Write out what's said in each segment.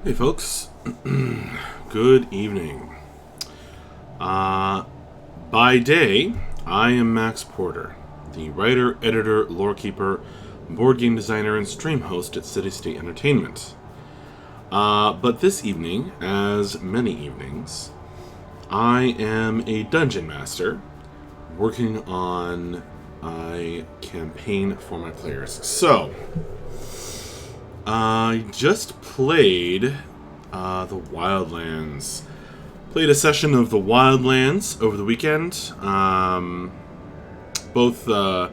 Hey folks, good evening. By day, I am Max Porter, the writer, editor, lorekeeper, board game designer, and stream host at City State Entertainment. But this evening, as many evenings, I am a dungeon master working on a campaign for my players. So, I just played the Wildlands. Played a session of the Wildlands over the weekend. Both the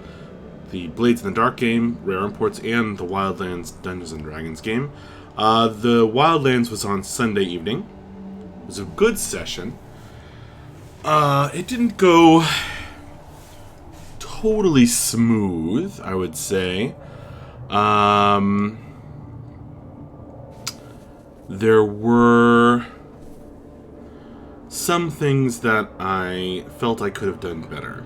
Blades in the Dark game, Rare Imports, and the Wildlands Dungeons and Dragons game. The Wildlands was on Sunday evening. It was a good session. It didn't go totally smooth, I would say. There were some things that I felt I could have done better.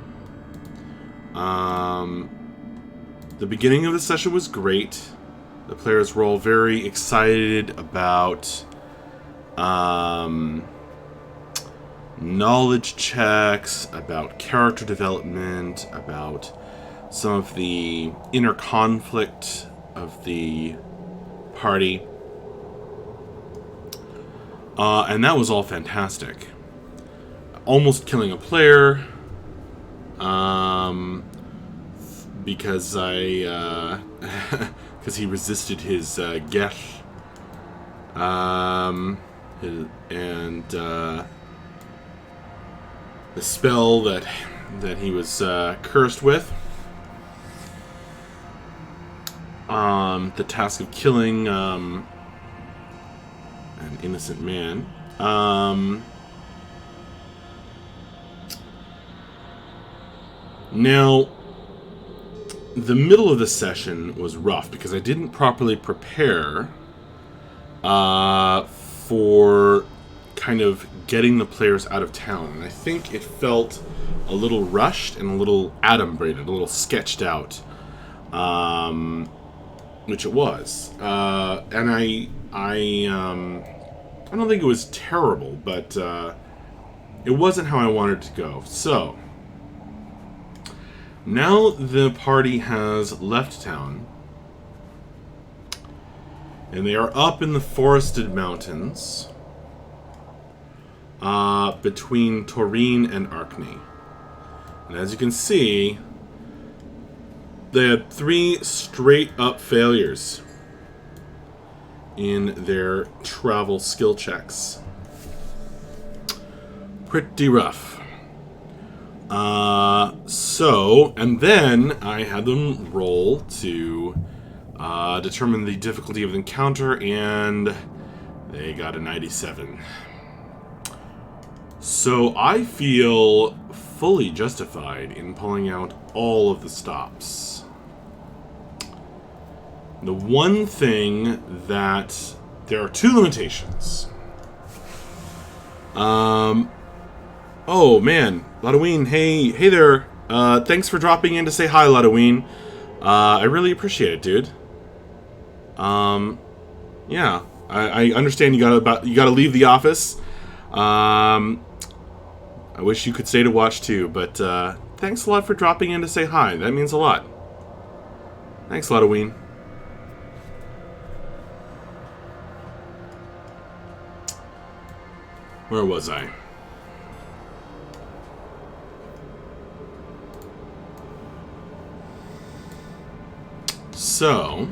The beginning of the session was great. The players were all very excited about knowledge checks, about character development, about some of the inner conflict of the party. And that was all fantastic. Almost killing a player, because because he resisted his get, and the spell that he was cursed with. The task of killing an innocent man. Now, the middle of the session was rough because I didn't properly prepare for kind of getting the players out of town. And I think it felt a little rushed and a little adumbrated, a little sketched out, which it was. And I don't think it was terrible, but it wasn't how I wanted to go. So, now the party has left town, and they are up in the forested mountains between Toreen and Arkney. And as you can see, they had 3 straight-up failures in their travel skill checks. Pretty rough. And then I had them roll to determine the difficulty of the encounter, and they got a 97. So I feel fully justified in pulling out all of the stops. The one thing that there are 2 limitations. Oh man, Ladoween, hey there. Thanks for dropping in to say hi, Ladoween. I really appreciate it, dude. Yeah, I understand you gotta leave the office. I wish you could stay to watch too, but thanks a lot for dropping in to say hi. That means a lot. Thanks, Ladoween. Where was I? So,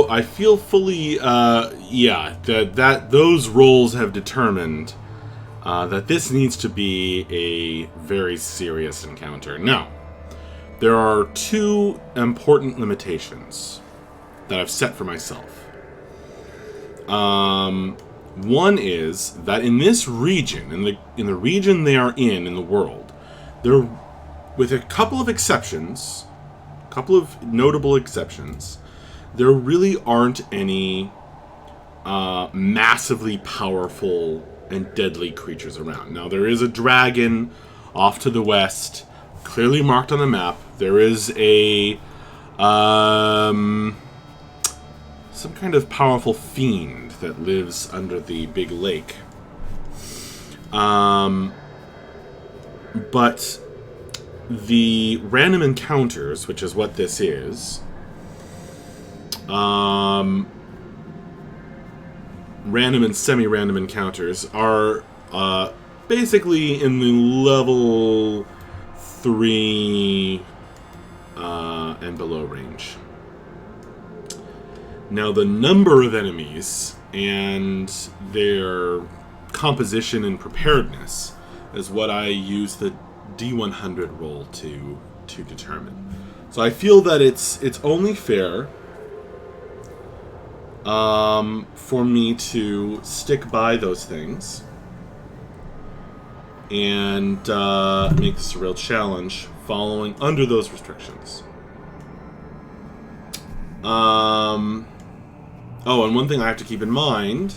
I feel fully, that those roles have determined that this needs to be a very serious encounter. Now, there are 2 important limitations that I've set for myself. One is that in this region, in the region they are in the world, there, with a couple of exceptions, a couple of notable exceptions, there really aren't any massively powerful and deadly creatures around. Now, there is a dragon off to the west, clearly marked on the map. There is a some kind of powerful fiend that lives under the big lake. But the random encounters, which is what this is, random and semi-random encounters are basically in the level 3 and below range. Now, the number of enemies and their composition and preparedness is what I use the D100 roll to determine. So I feel that it's only fair for me to stick by those things and make this a real challenge following under those restrictions. Oh, and one thing I have to keep in mind,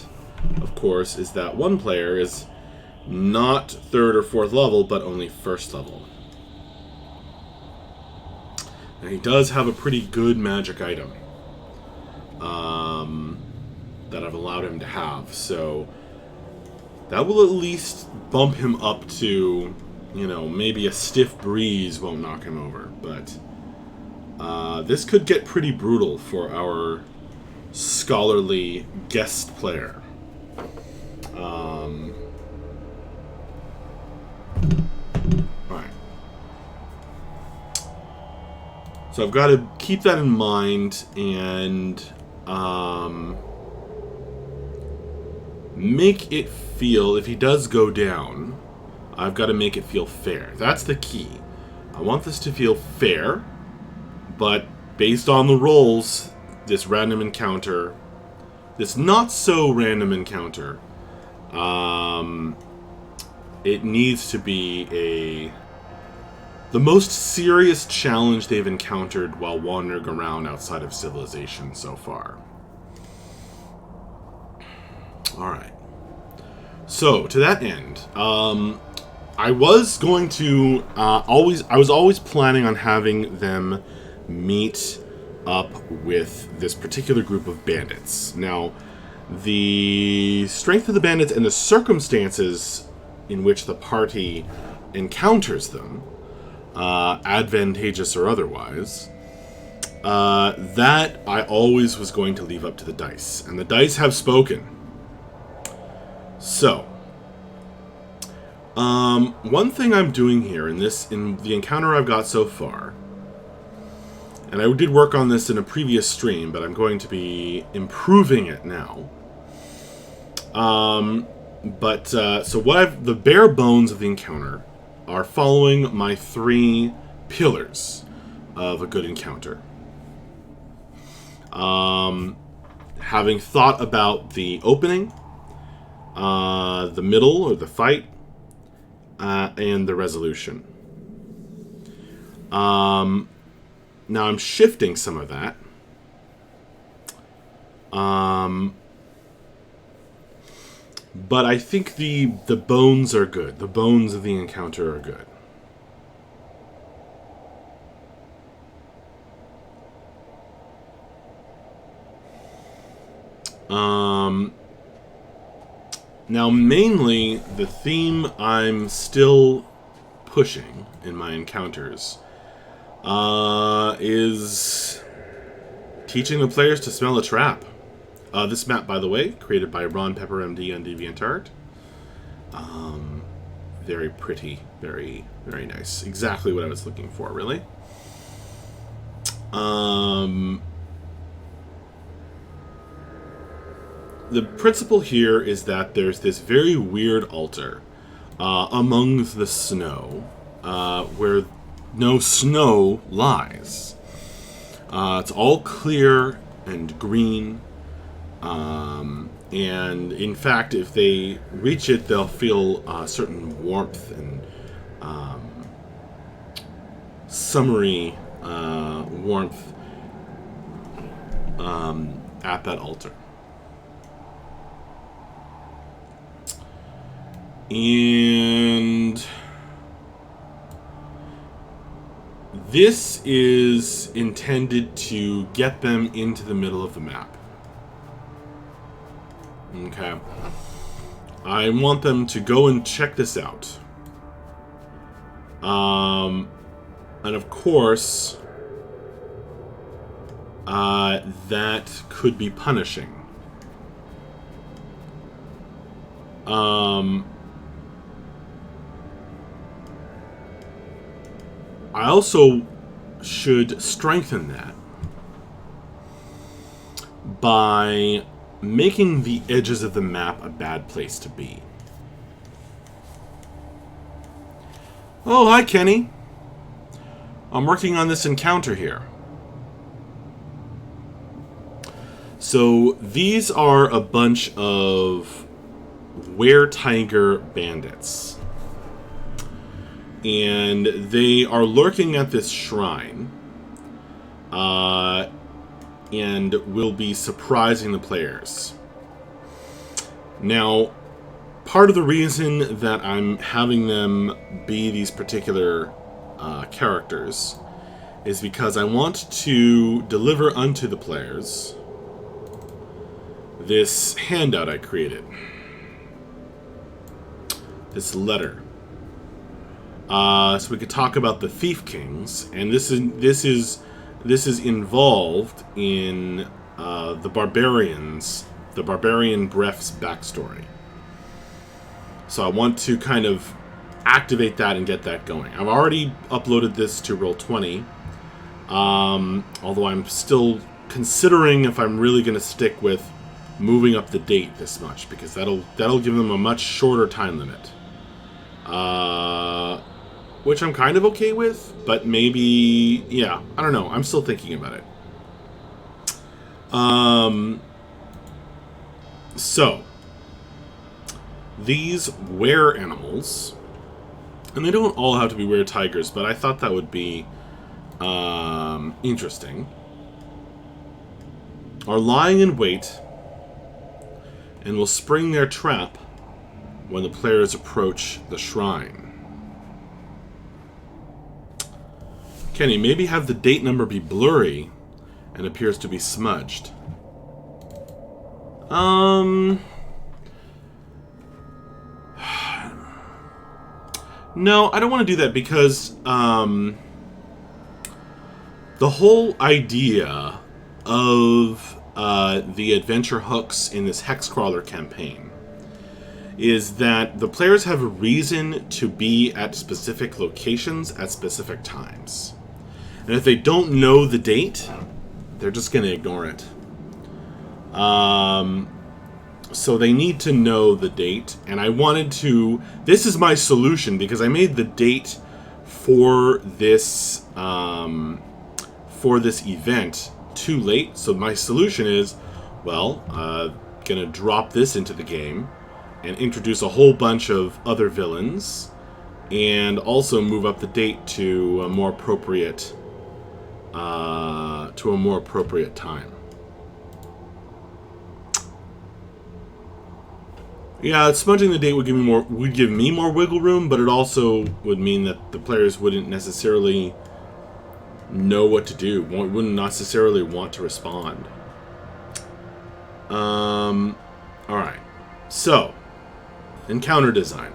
of course, is that one player is not 3rd or 4th level, but only 1st level. And he does have a pretty good magic item that I've allowed him to have, so that will at least bump him up to, you know, maybe a stiff breeze won't knock him over, but this could get pretty brutal for our scholarly guest player. Alright. So I've got to keep that in mind and make it feel, if he does go down, I've got to make it feel fair. That's the key. I want this to feel fair, but based on the rolls, this random encounter, this not so random encounter, it needs to be the most serious challenge they've encountered while wandering around outside of civilization so far. Alright. So, to that end, I was going to I was always planning on having them meet up with this particular group of bandits. Now, the strength of the bandits and the circumstances in which the party encounters them, advantageous or otherwise, that I always was going to leave up to the dice. And the dice have spoken. So, one thing I'm doing here in the encounter I've got so far, and I did work on this in a previous stream, but I'm going to be improving it now. So the bare bones of the encounter are following my 3 pillars of a good encounter. Having thought about the opening, the middle or the fight, and the resolution. Now I'm shifting some of that. But I think the bones are good. The bones of the encounter are good. Now mainly the theme I'm still pushing in my encounters is teaching the players to smell a trap. This map, by the way, created by Ron Pepper MD on DeviantArt. Very pretty, very, very nice. Exactly what I was looking for, really. The principle here is that there's this very weird altar among the snow where no snow lies. It's all clear and green. And in fact, if they reach it, they'll feel a certain warmth and summery warmth at that altar. And this is intended to get them into the middle of the map. Okay. I want them to go and check this out. And of course, that could be punishing. I also should strengthen that by making the edges of the map a bad place to be. Oh, hi, Kenny. I'm working on this encounter here. So these are a bunch of were-tiger bandits. And they are lurking at this shrine. And will be surprising the players. Now, part of the reason that I'm having them be these particular characters is because I want to deliver unto the players this handout I created. This letter. So we could talk about the Thief Kings, and this is involved in the barbarian Bref's backstory. So I want to kind of activate that and get that going. I've already uploaded this to Roll20, although I'm still considering if I'm really going to stick with moving up the date this much, because that'll give them a much shorter time limit. Which I'm kind of okay with, but maybe, yeah, I don't know. I'm still thinking about it. So, these were animals, and they don't all have to be were tigers, but I thought that would be interesting, are lying in wait and will spring their trap when the players approach the shrine. Kenny, maybe have the date number be blurry and appears to be smudged. No, I don't want to do that because the whole idea of the adventure hooks in this Hexcrawler campaign is that the players have a reason to be at specific locations at specific times. And if they don't know the date, they're just going to ignore it. So they need to know the date, and I wanted to... This is my solution, because I made the date for this event too late. So my solution is, well, gonna drop this into the game and introduce a whole bunch of other villains, and also move up the date to a more appropriate time. Yeah, smudging the date would give me more wiggle room, but it also would mean that the players wouldn't necessarily know what to do, wouldn't necessarily want to respond. All right, so encounter design.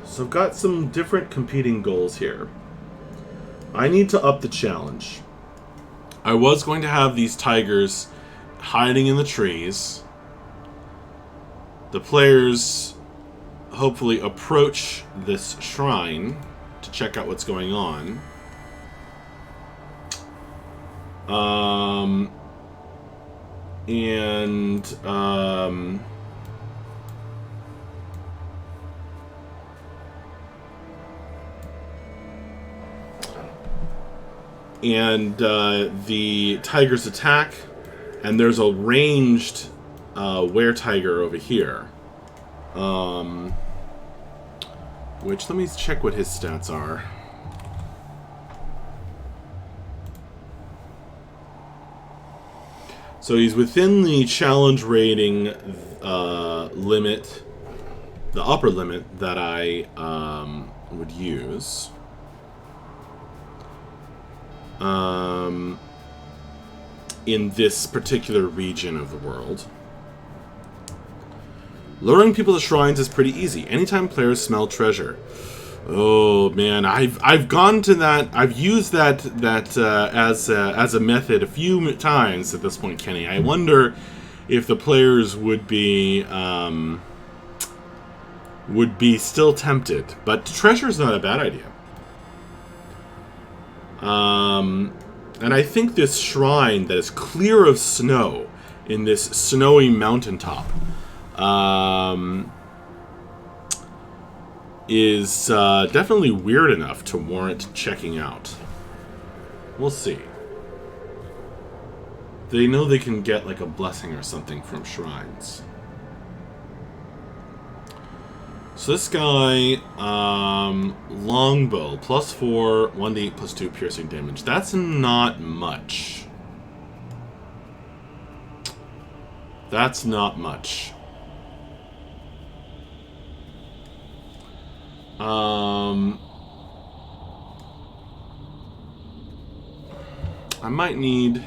So I've got some different competing goals here. I need to up the challenge. I was going to have these tigers hiding in the trees. The players hopefully approach this shrine to check out what's going on. The tigers attack, and there's a ranged were-tiger over here. Which, let me check what his stats are. So he's within the challenge rating limit, the upper limit that I would use. In this particular region of the world. Luring people to shrines is pretty easy. Anytime players smell treasure. Oh man, I've gone to that. I've used that as a method a few times at this point, Kenny. I wonder if the players would be still tempted. But treasure's not a bad idea. And I think this shrine that is clear of snow in this snowy mountaintop is definitely weird enough to warrant checking out. We'll see. They know they can get like a blessing or something from shrines. So this guy, longbow, +4, 1d8, +2 piercing damage. That's not much. That's not much. I might need...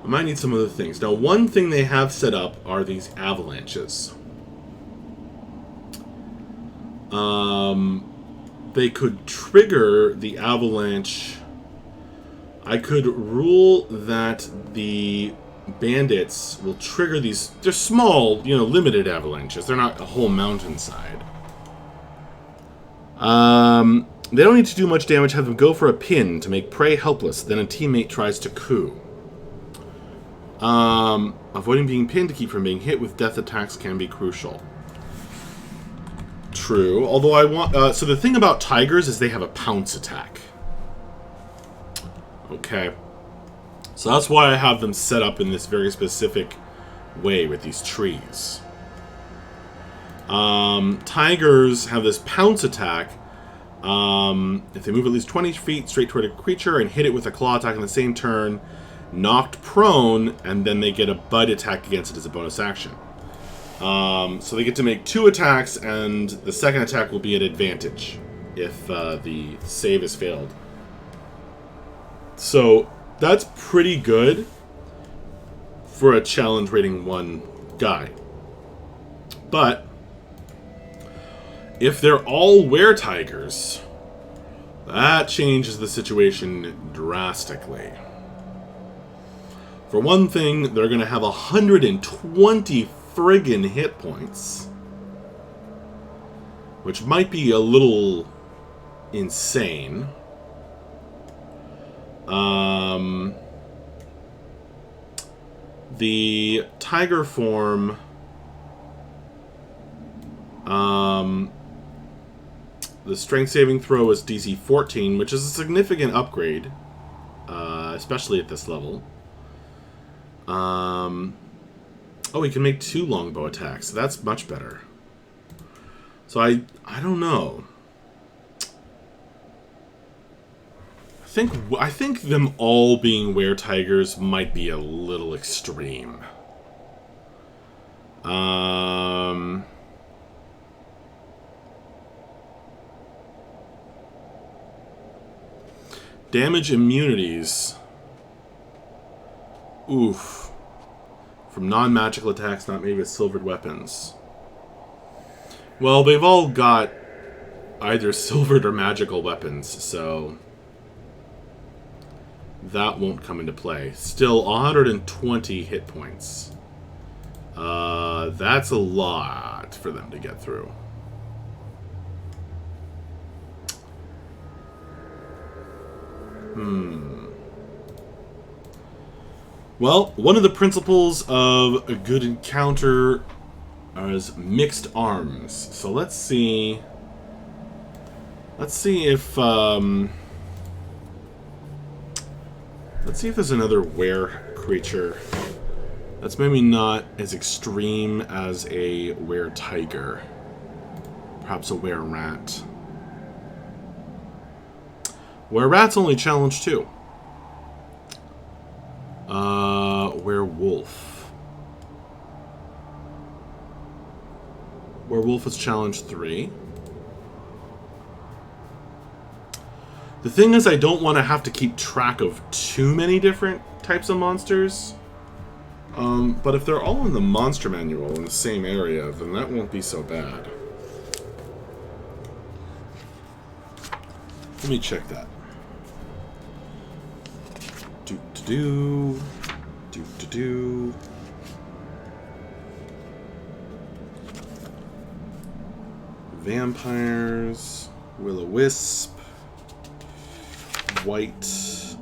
I might need some other things. Now, one thing they have set up are these avalanches. They could trigger the avalanche. I could rule that the bandits will trigger these. They're small, limited avalanches. They're not a whole mountainside. They don't need to do much damage. Have them go for a pin to make prey helpless. Then a teammate tries to coup. Avoiding being pinned to keep from being hit with death attacks can be crucial. True. Although I want... so the thing about tigers is they have a pounce attack. Okay. So that's why I have them set up in this very specific way with these trees. Tigers have this pounce attack. If they move at least 20 feet straight toward a creature and hit it with a claw attack in the same turn... knocked prone, and then they get a bite attack against it as a bonus action. So they get to make 2 attacks, and the second attack will be at advantage if the save has failed. So that's pretty good for a challenge rating 1 guy. But if they're all were-tigers, that changes the situation drastically. For one thing, they're going to have 120 friggin' hit points. Which might be a little insane. The tiger form... the strength saving throw is DC 14, which is a significant upgrade. Especially at this level. Oh, he can make 2 longbow attacks. That's much better. So I don't know. I think them all being were-tigers might be a little extreme. Damage immunities. Oof. From non-magical attacks not made with silvered weapons. Well, they've all got either silvered or magical weapons, so that won't come into play. Still, 120 hit points. That's a lot for them to get through. Well, one of the principles of a good encounter is mixed arms. So let's see. Let's see if there's another were creature that's maybe not as extreme as a were tiger. Perhaps a were rat. Where rats only challenge 2. Werewolf. Werewolf is challenge 3. The thing is, I don't want to have to keep track of too many different types of monsters. But if they're all in the monster manual in the same area, then that won't be so bad. Let me check that. Do. Vampires, will-o-wisp, white.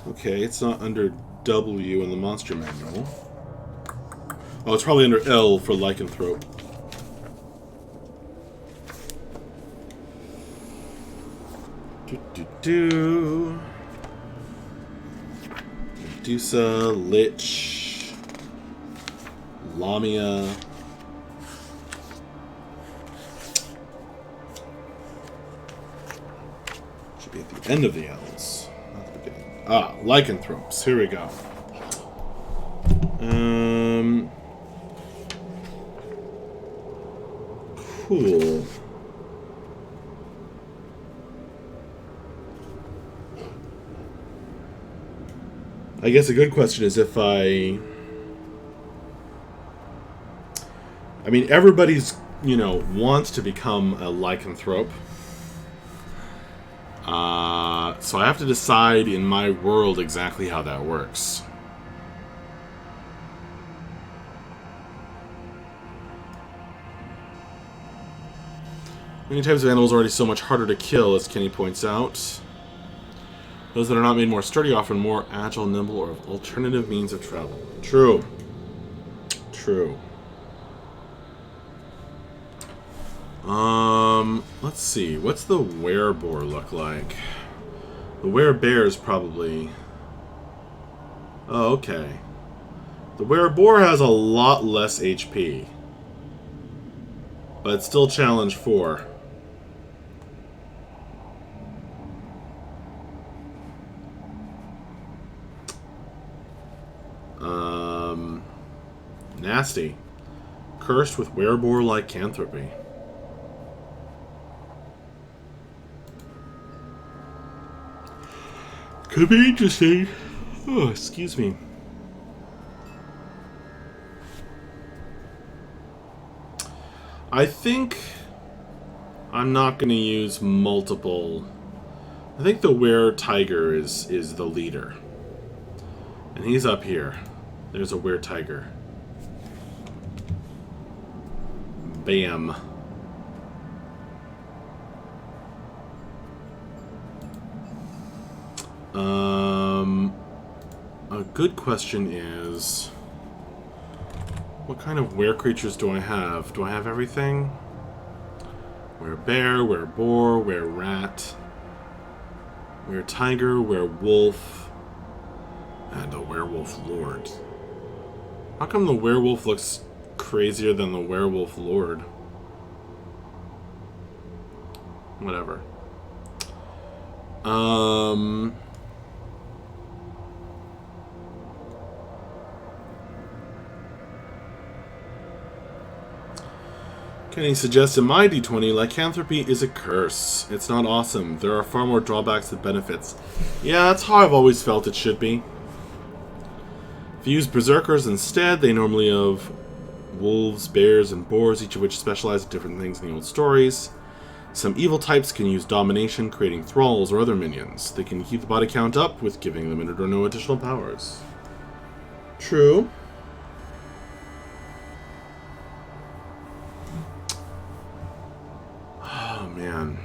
Okay, it's not under W in the monster manual. Oh, it's probably under L for lycanthrope. Medusa, Lich, Lamia. Should be at the end of the L's, not the beginning. Ah, lycanthropes. Here we go. Cool. I guess a good question is if I mean, everybody's, wants to become a lycanthrope. So I have to decide in my world exactly how that works. Many types of animals are already so much harder to kill, as Kenny points out. Those that are not made more sturdy often more agile, nimble, or have alternative means of travel. True. True. Let's see. What's the wereboar look like? The werebear is probably... Oh, okay. The wereboar has a lot less HP. But it's still challenge 4. Nasty. Cursed with wereboar lycanthropy. Could be interesting. Oh, excuse me. I think I'm not going to use multiple. I think the were-tiger is the leader. And he's up here. There's a were-tiger. Bam. A good question is, what kind of were creatures do I have? Do I have everything? Were bear, were boar, were rat, were tiger, were wolf, and a werewolf lord. How come the werewolf looks crazier than the werewolf lord? Whatever. Kenny suggests in my D20, lycanthropy is a curse. It's not awesome. There are far more drawbacks than benefits. Yeah, that's how I've always felt it should be. If you use berserkers instead, they normally have wolves, bears, and boars, each of which specialize in different things in the old stories. Some evil types can use domination, creating thralls or other minions. They can keep the body count up with giving them no additional powers. True. Oh, man.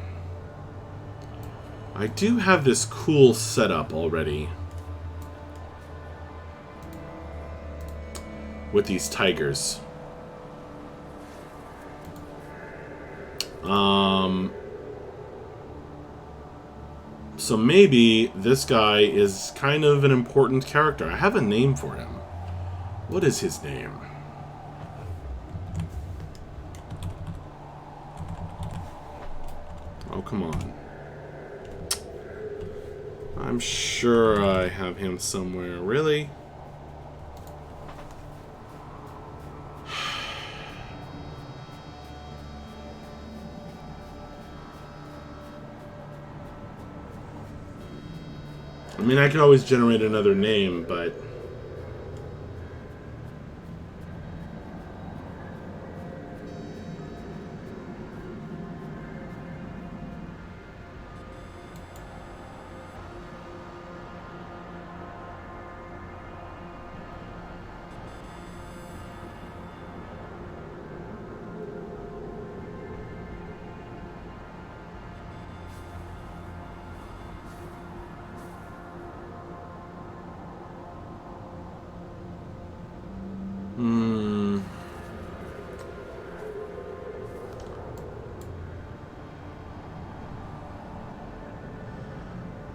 I do have this cool setup already. With these tigers. So maybe this guy is kind of an important character. I have a name for him. What is his name? come on. I'm sure I have him somewhere. Really? I mean, I could always generate another name, but...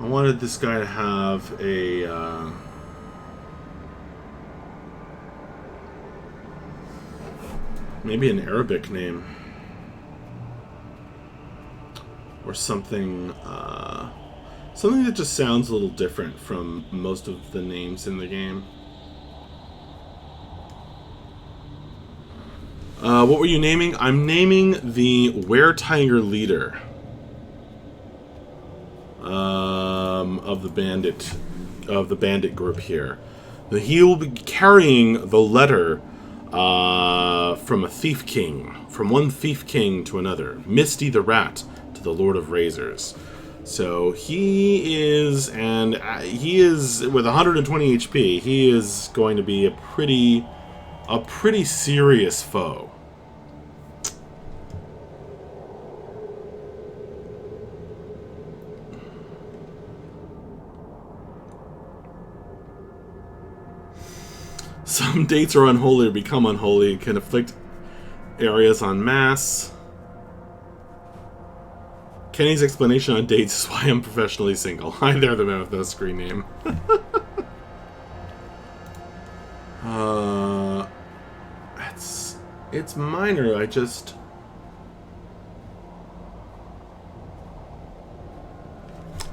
I wanted this guy to have a, maybe an Arabic name. Or something, something that just sounds a little different from most of the names in the game. What were you naming? I'm naming the Were-Tiger leader of the bandit group here. He will be carrying the letter from a thief king, from one thief king to another, Misty the Rat to the Lord of Razors. So he is with 120 HP. He is going to be a pretty serious foe. Some dates are unholy or become unholy. It can afflict areas en masse. Kenny's explanation on dates is why I'm professionally single. Hi there, the man with no screen name. It's minor.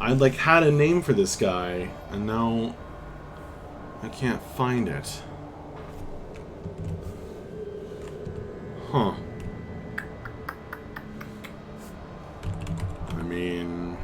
I like had a name for this guy, and now I can't find it. Huh. I mean...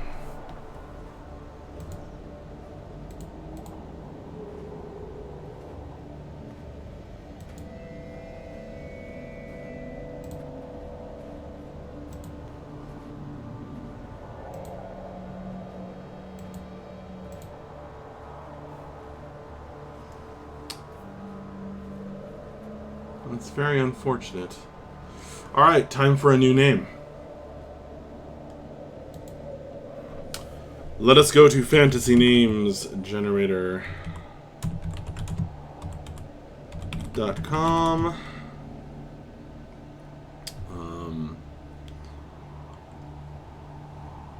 It's very unfortunate. Alright, time for a new name. Let us go to fantasy names generator.com.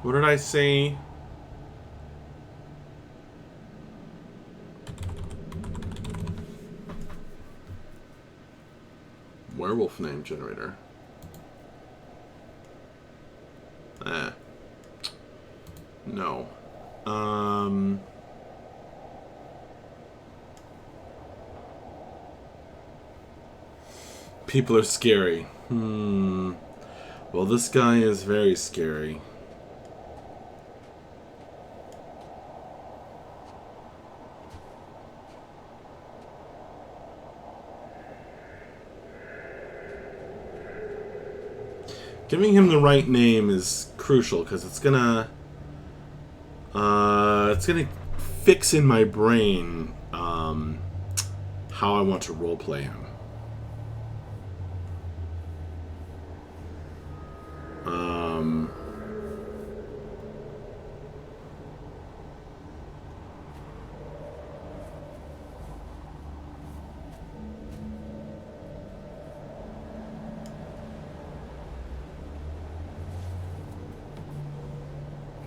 What did I say? Werewolf name generator. No. People are scary. Well, this guy is very scary. Giving him the right name is crucial because it's gonna fix in my brain how I want to roleplay him.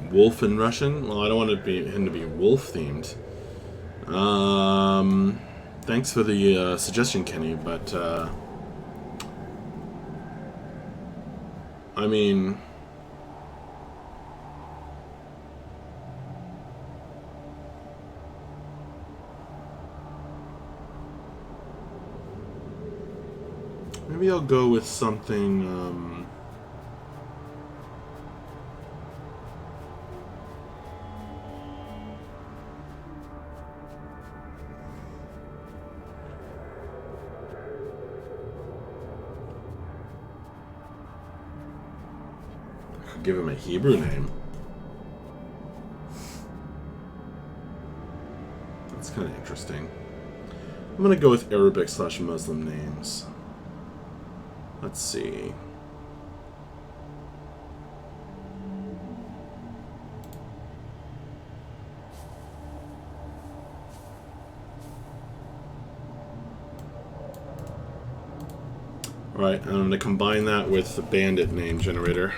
Wolf in Russian? Well, I don't want him to be wolf themed. Thanks for the suggestion, Kenny, but I mean, Maybe I'll go with something. I could give him a Hebrew name. That's kind of interesting. I'm gonna go with Arabic/Muslim names. Let's see. Alright, I'm going to combine that with the bandit name generator.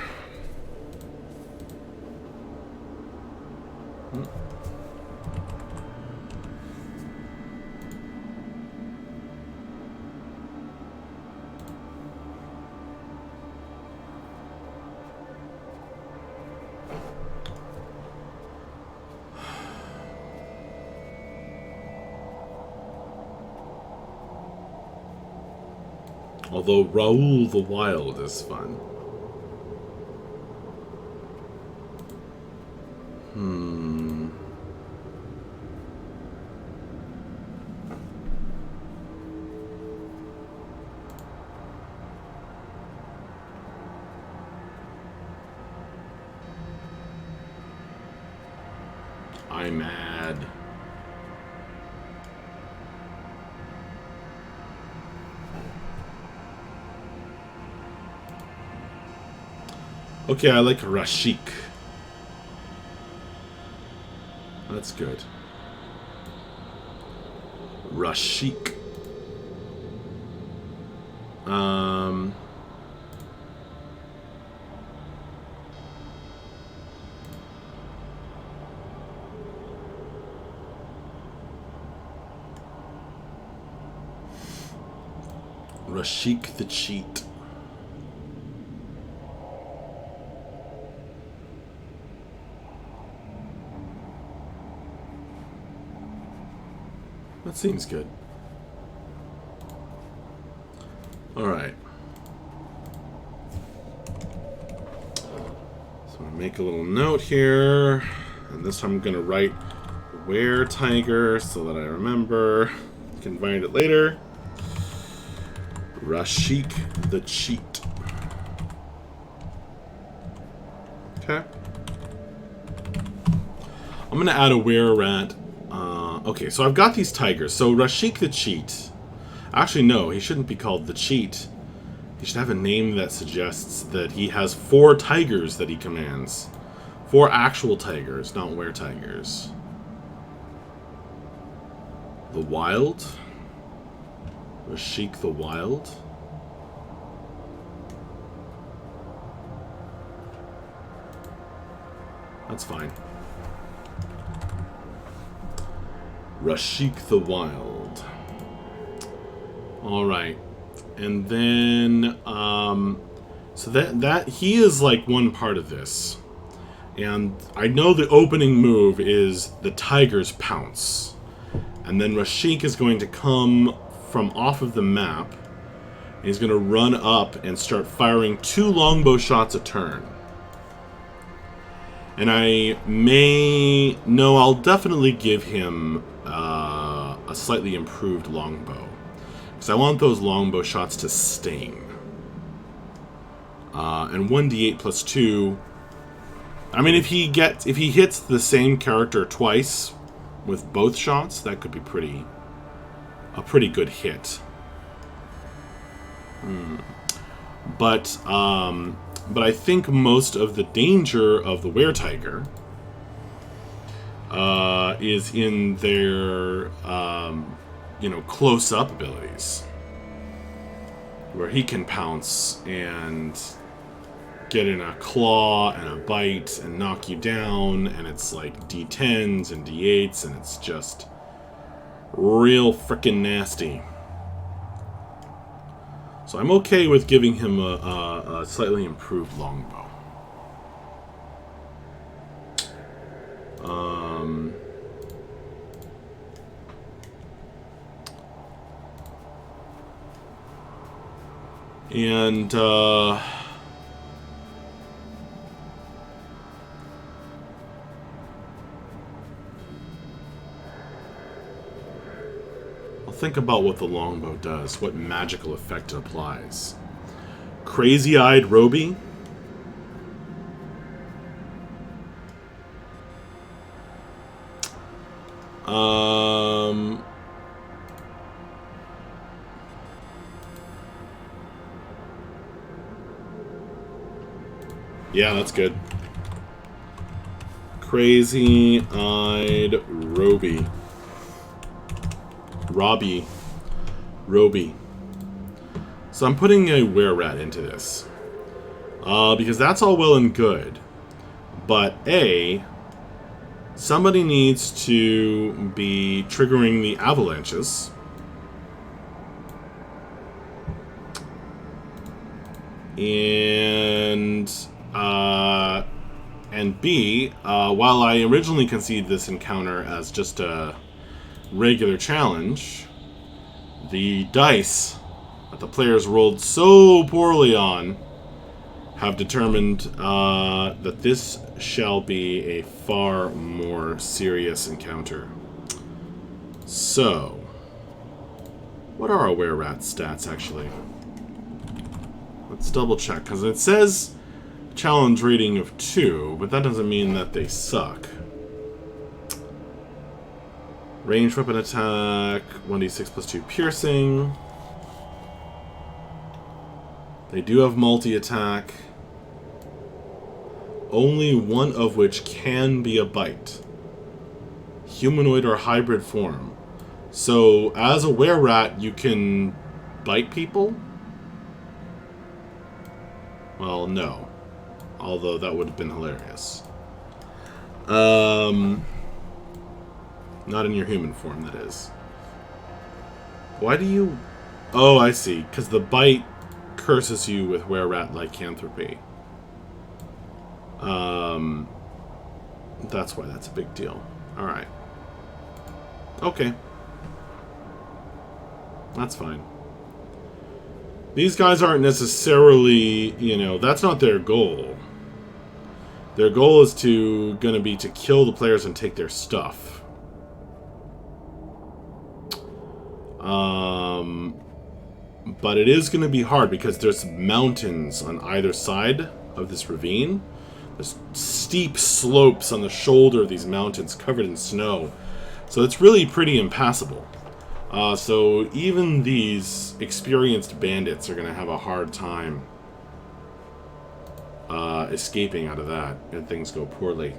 Although Raoul the Wild is fun. I'm mad. Okay, I like Rashik. That's good. Rashik. Rashik the Cheat. That seems good. Alright. So I'm going to make a little note here. And this time I'm going to write Were Tiger so that I remember. I can find it later. Rashik the Cheat. Okay. I'm going to add a were-rat. Okay, so I've got these tigers. So Rashik the Cheat. Actually, no, he shouldn't be called the Cheat. He should have a name that suggests that he has 4 tigers that he commands. 4 actual tigers, not were-tigers. The Wild? Rashik the Wild? That's fine. Rashik the Wild. Alright. And then, so that he is like one part of this. And I know the opening move is the Tigers pounce. And then Rashik is going to come from off of the map. And he's going to run up and start firing 2 longbow shots a turn. And I'll definitely give him a slightly improved longbow. Because I want those longbow shots to sting. And 1d8 plus 2. I mean, if he hits the same character twice with both shots, that could be a pretty good hit. But I think most of the danger of the were-tiger is in their close-up abilities, where he can pounce and get in a claw and a bite and knock you down, and it's like D10s and D8s, and it's just real frickin' nasty. So I'm okay with giving him a slightly improved longbow. And, I'll think about what the longbow does, what magical effect it applies. Crazy-eyed Roby? Yeah, that's good. Crazy-eyed Roby. Roby. So I'm putting a were-rat into this. Because that's all well and good. But A, somebody needs to be triggering the avalanches. And B, while I originally conceived this encounter as just a regular challenge, the dice that the players rolled so poorly on have determined that this shall be a far more serious encounter. So, what are our were-rat stats, actually? Let's double check, because it says challenge rating of 2, but that doesn't mean that they suck. Ranged weapon attack, 1d6 plus 2 piercing. They do have multi-attack, only one of which can be a bite. Humanoid or hybrid form. So, as a were-rat, you can bite people? Well, no. Although that would have been hilarious. Not in your human form, that is. Why do you... Oh, I see. Because the bite curses you with were-rat lycanthropy. That's why that's a big deal. Alright. Okay. That's fine. These guys aren't necessarily, you know, that's not their goal. Their goal is gonna be to kill the players and take their stuff. But it is gonna be hard because there's mountains on either side of this ravine. There's steep slopes on the shoulder of these mountains covered in snow. So it's really pretty impassable. So even these experienced bandits are gonna have a hard time escaping out of that if things go poorly.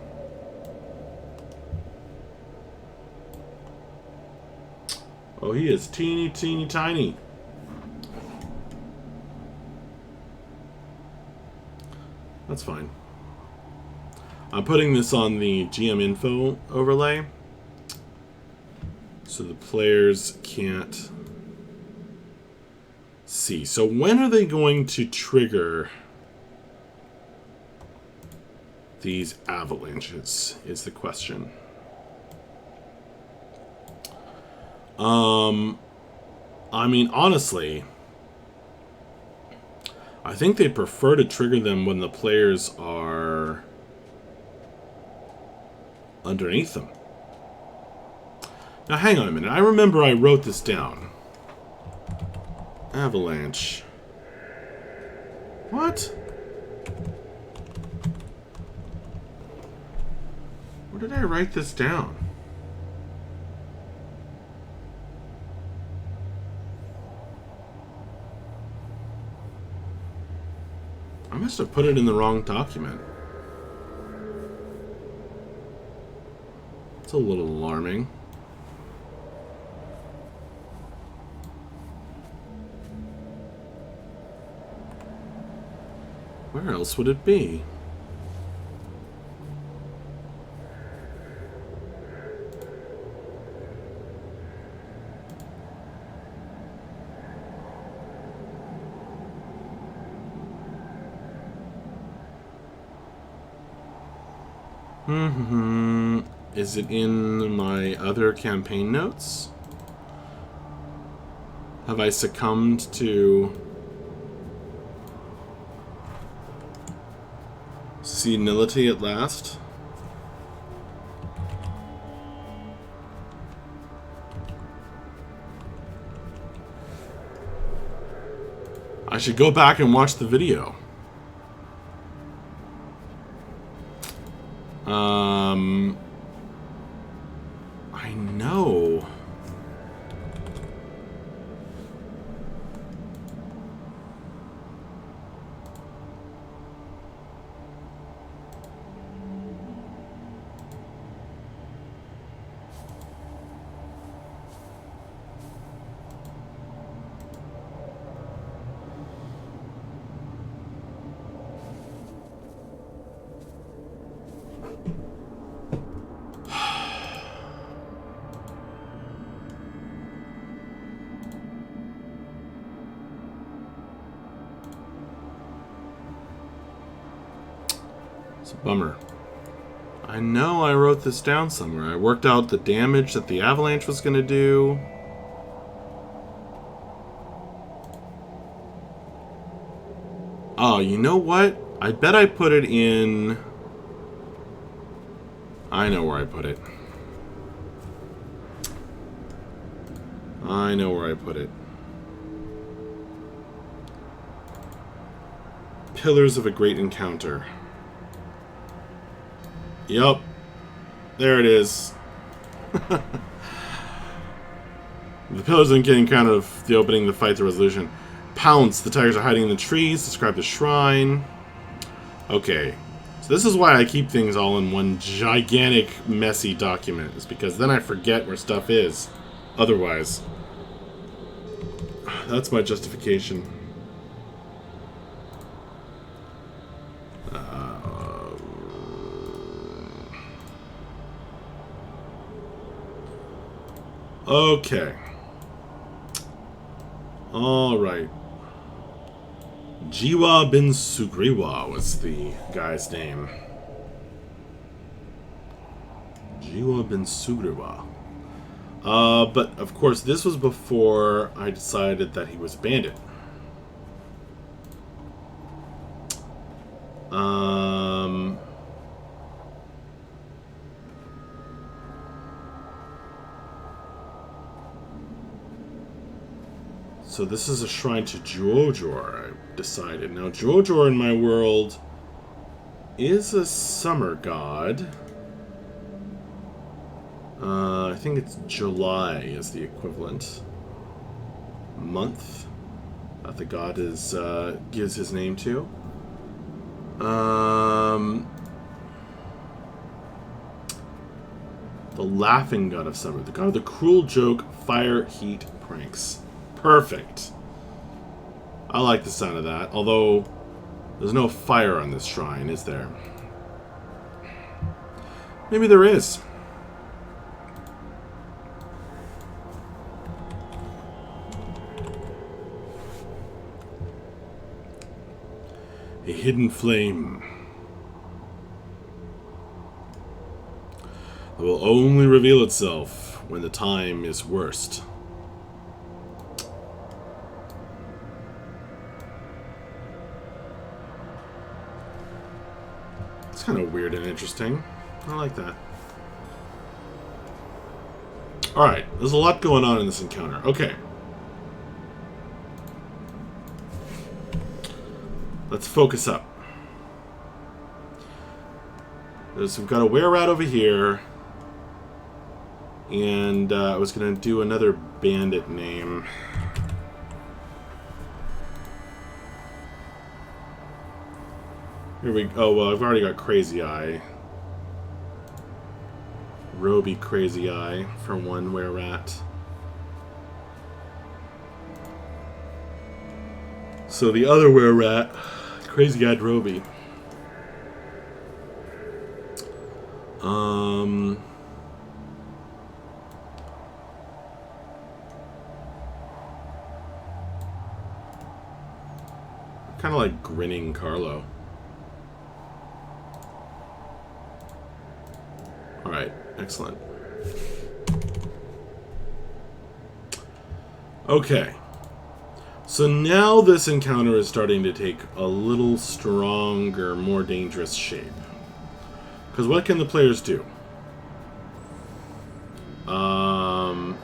Oh, he is teeny, teeny, tiny. That's fine. I'm putting this on the GM info overlay so the players can't see. So when are they going to trigger these avalanches is the question. I mean, honestly, I think they prefer to trigger them when the players are underneath them. Now, hang on a minute. I remember I wrote this down. Avalanche. What? Where did I write this down? I must have put it in the wrong document. It's a little alarming. Where else would it be? Is it in my other campaign notes? Have I succumbed to Senility at last. I should go back and watch the video. I know. It's a bummer. I know I wrote this down somewhere. I worked out the damage that the avalanche was going to do. Oh, you know what? I bet I put it in... I know where I put it. I know where I put it. Pillars of a Great Encounter. Yup. There it is. The pillars of the encounter of the opening, the fight, the resolution. Pounce. The tigers are hiding in the trees. Describe the shrine. Okay. So this is why I keep things all in one gigantic, messy document. Is because then I forget where stuff is. Otherwise. That's my justification. Okay. Alright. Jiwa bin Sugriwa was the guy's name. Jiwa bin Sugriwa. But, of course, this was before I decided that he was a bandit. So this is a shrine to Jojor, I decided. Now, Jojor in my world is a summer god. I think it's July is the equivalent month that the god is gives his name to. The laughing god of summer, the god of the cruel joke, fire, heat, pranks. Perfect. I like the sound of that. Although, there's no fire on this shrine, is there? Maybe there is. A hidden flame that will only reveal itself when the time is worst. It's kind of weird and interesting. I like that. Alright, there's a lot going on in this encounter. Okay. Let's focus up. We've got a were-rat over here. And I was going to do another bandit name. Here we go. Oh, well, I've already got Crazy Eye. Roby Crazy Eye for one were-rat. So the other were-rat, Crazy Eyed Roby. Kind of like Grinning Carlo. Alright, excellent. Okay. So now this encounter is starting to take a little stronger, more dangerous shape. Because what can the players do? All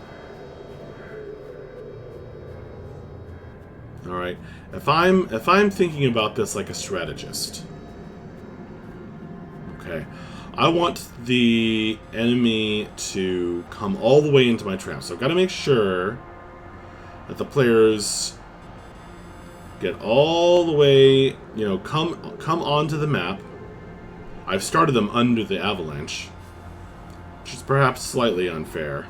right. If I'm thinking about this like a strategist, okay, I want the enemy to come all the way into my trap. So I've got to make sure that the players get all the way, come onto the map. I've started them under the avalanche, which is perhaps slightly unfair.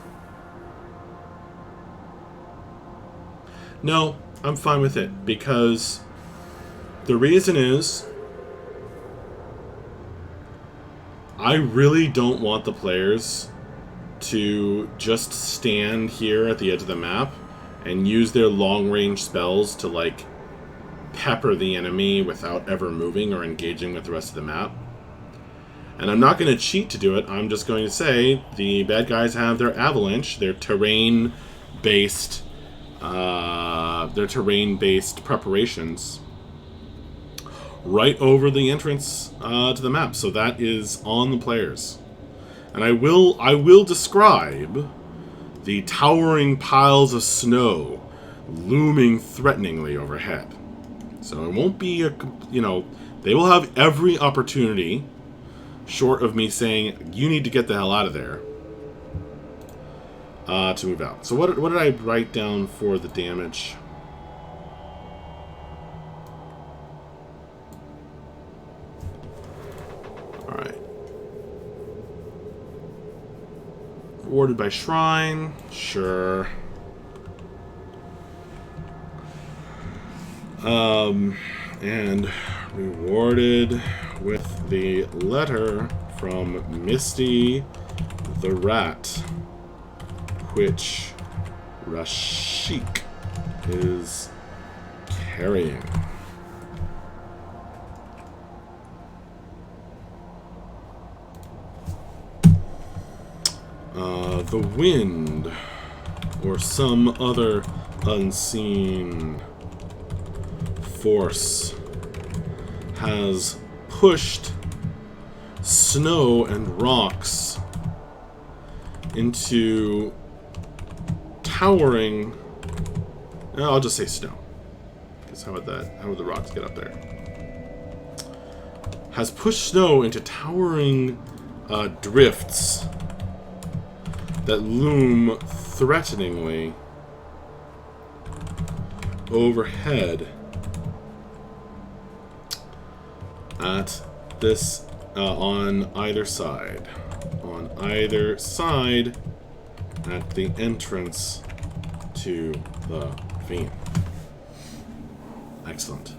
No, I'm fine with it, because the reason is I really don't want the players to just stand here at the edge of the map and use their long-range spells to, like, pepper the enemy without ever moving or engaging with the rest of the map. And I'm not going to cheat to do it. I'm just going to say the bad guys have their avalanche, their terrain-based preparations right over the entrance to the map. So that is on the players. And I will describe the towering piles of snow looming threateningly overhead. So it won't be they will have every opportunity, short of me saying, you need to get the hell out of there, to move out. So what did I write down for the damage? Alright. Rewarded by shrine. Sure. And rewarded with the letter from Misty the Rat, which Rashik is carrying. The wind, or some other unseen force, has pushed snow and rocks into towering... I'll just say snow, because how would the rocks get up there? Has pushed snow into towering drifts that loom threateningly overhead at this, on either side. On either side at the entrance to the vein. Excellent.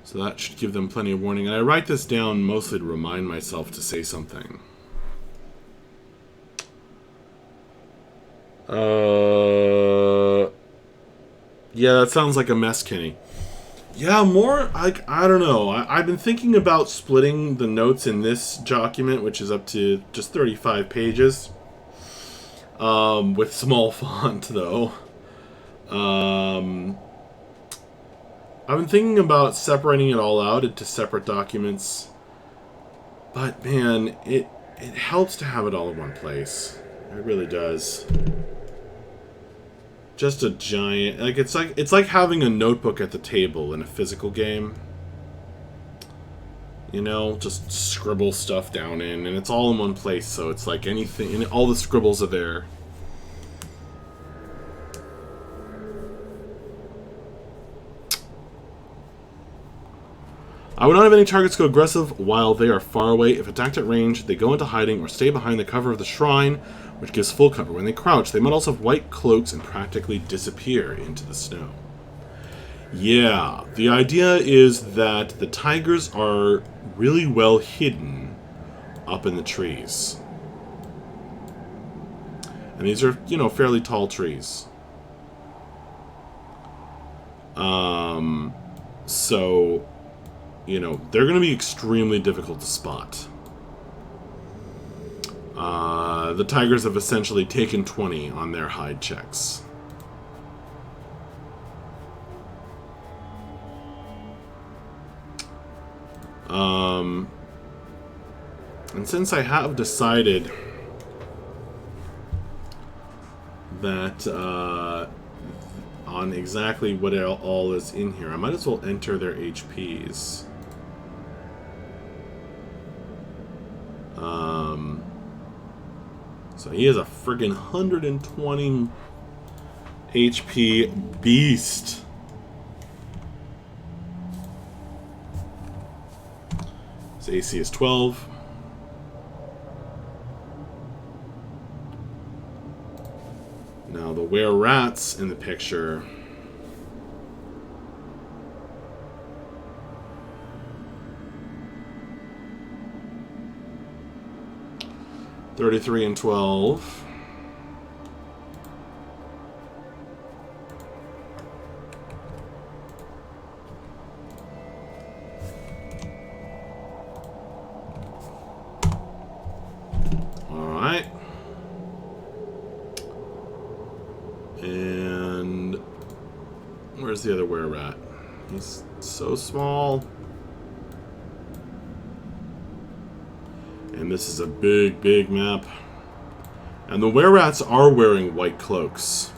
So that should give them plenty of warning. And I write this down mostly to remind myself to say something. Yeah, that sounds like a mess, Kenny. Yeah, more, like, I don't know. I've been thinking about splitting the notes in this document, which is up to just 35 pages. With small font, though. I've been thinking about separating it all out into separate documents. But, man, it helps to have it all in one place. It really does. Just a giant, it's like having a notebook at the table in a physical game. You know, just scribble stuff down in, and it's all in one place, so it's like anything, and all the scribbles are there. I would not have any targets go aggressive while they are far away. If attacked at range, they go into hiding or stay behind the cover of the shrine, which gives full cover. When they crouch, they might also have white cloaks and practically disappear into the snow. Yeah, the idea is that the tigers are really well hidden up in the trees. And these are, you know, fairly tall trees. So, you know, they're going to be extremely difficult to spot. The Tigers have essentially taken 20 on their hide checks. And since I have decided that on exactly what all is in here, I might as well enter their HPs. So he is a friggin' 120 HP beast. His AC is 12. Now the were-rats in the picture. $33 and $12. All right. And where's the other were-rat? He's so small. And this is a big, big map. And the were-rats are wearing white cloaks.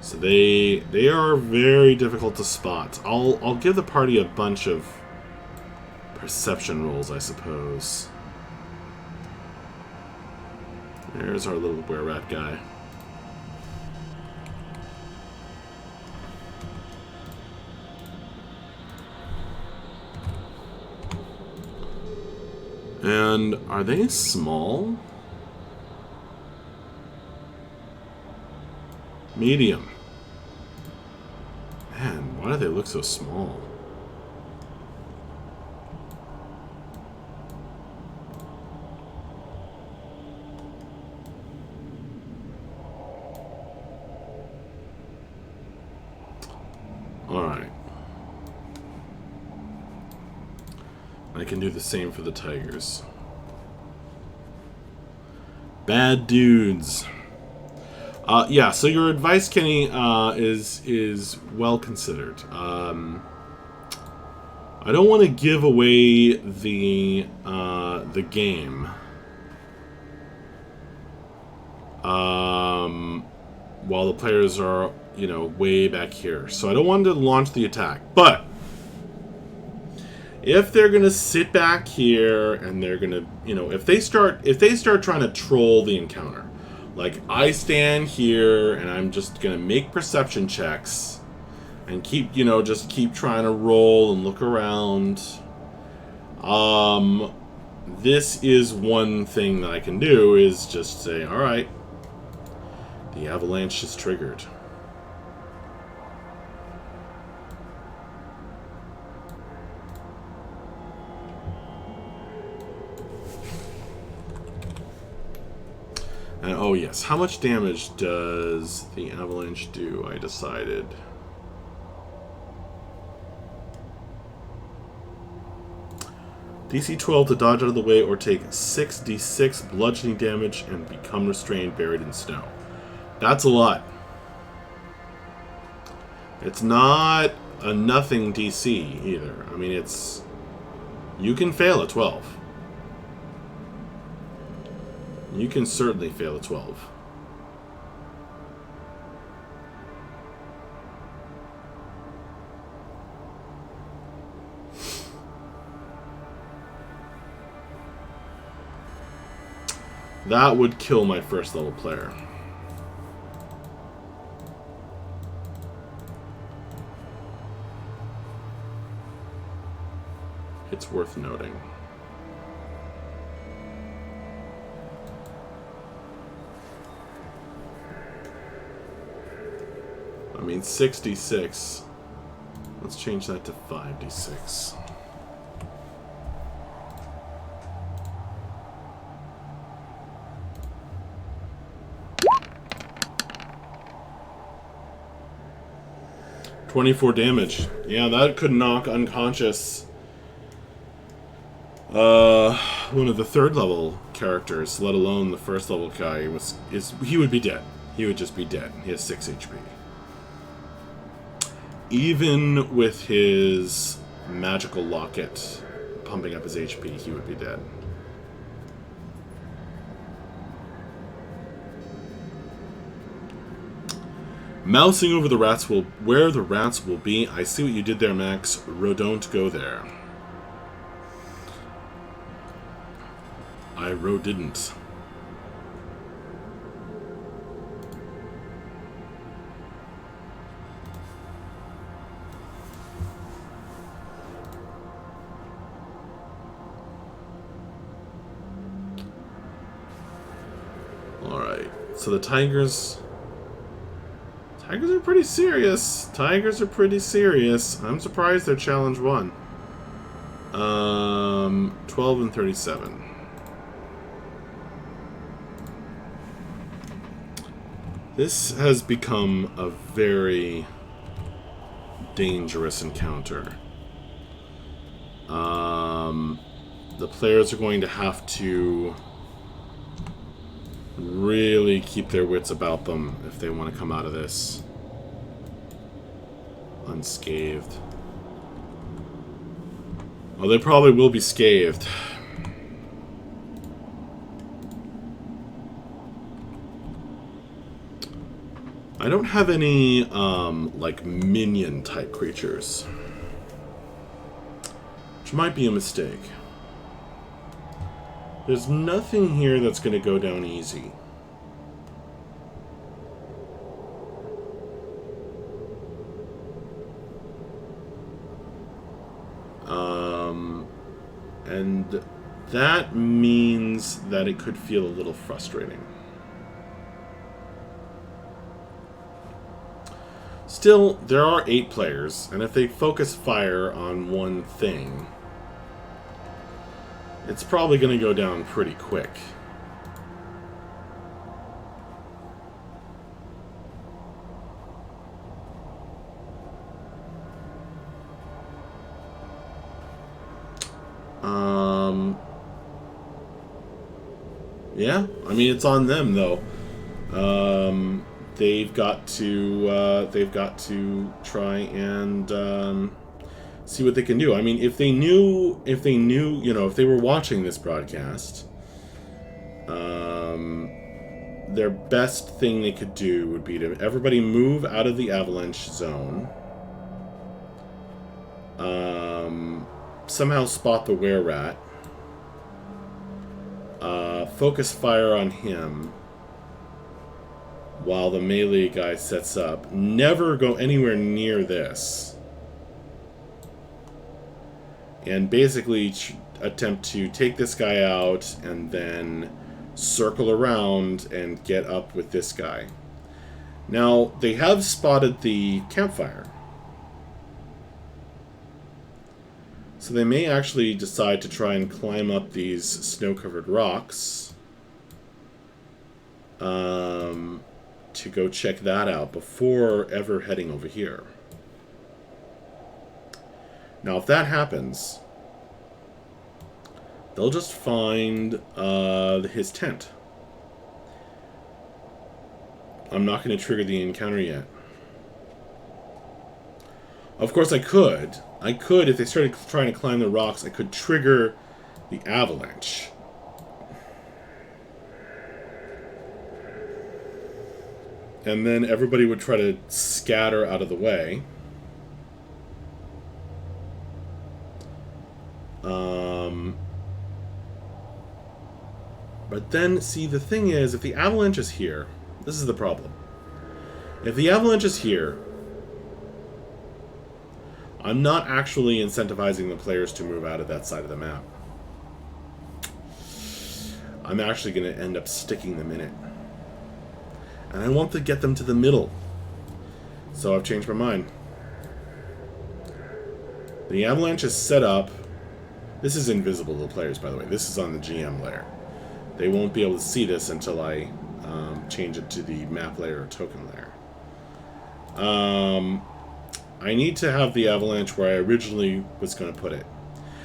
So they are very difficult to spot. I'll give the party a bunch of perception rolls, I suppose. There's our little were-rat guy. And are they small? Medium. Man, why do they look so small? All right. I can do the same for the tigers. Bad dudes. Yeah, so your advice, Kenny, is well considered. I don't want to give away the game. While the players are, you know, way back here. So I don't want to launch the attack. But if they're gonna sit back here and they're gonna, you know, if they start trying to troll the encounter, like I stand here and I'm just gonna make perception checks and keep, you know, just keep trying to roll and look around. This is one thing that I can do is just say, all right, the avalanche is triggered. And oh yes, how much damage does the avalanche do? I decided. DC 12 to dodge out of the way or take 6d6 bludgeoning damage and become restrained, buried in snow. That's a lot. It's not a nothing DC either. I mean, it's... You can fail a 12. You can certainly fail a 12. That would kill my first level player. It's worth noting. I mean, 66. Let's change that to 5d6. $24 damage. Yeah, that could knock unconscious Uh, one of the third level characters, let alone the first level guy, he would be dead. He would just be dead. He has 6 HP. Even with his magical locket pumping up his HP, he would be dead. Mousing over the rats where the rats will be. I see what you did there, Max. Don't go there. I didn't. Alright, so the Tigers are pretty serious. Tigers are pretty serious. I'm surprised they're challenge 1. 12 and 37. This has become a very dangerous encounter. The players are going to have to really keep their wits about them if they want to come out of this unscathed. Well, they probably will be scathed. I don't have any, like, minion-type creatures. Which might be a mistake. There's nothing here that's going to go down easy. And that means that it could feel a little frustrating. Still, there are 8 players, and if they focus fire on one thing, it's probably going to go down pretty quick. Yeah, I mean, it's on them, though. They've got to try and see what they can do. I mean, if they knew, if they were watching this broadcast, their best thing they could do would be to everybody move out of the avalanche zone. Somehow spot the were-rat. Focus fire on him while the melee guy sets up. Never go anywhere near this. And basically attempt to take this guy out and then circle around and get up with this guy. Now, they have spotted the campfire. So they may actually decide to try and climb up these snow-covered rocks to go check that out before ever heading over here. Now, if that happens, they'll just find his tent. I'm not going to trigger the encounter yet. Of course, I could. If they started trying to climb the rocks, I could trigger the avalanche. And then everybody would try to scatter out of the way. But then, see, the thing is, if the avalanche is here, this is the problem. If the avalanche is here, I'm not actually incentivizing the players to move out of that side of the map. I'm actually going to end up sticking them in it. And I want to get them to the middle. So I've changed my mind. The avalanche is set up. This is invisible to the players, by the way. This is on the GM layer. They won't be able to see this until I change it to the map layer or token layer. I need to have the avalanche where I originally was going to put it.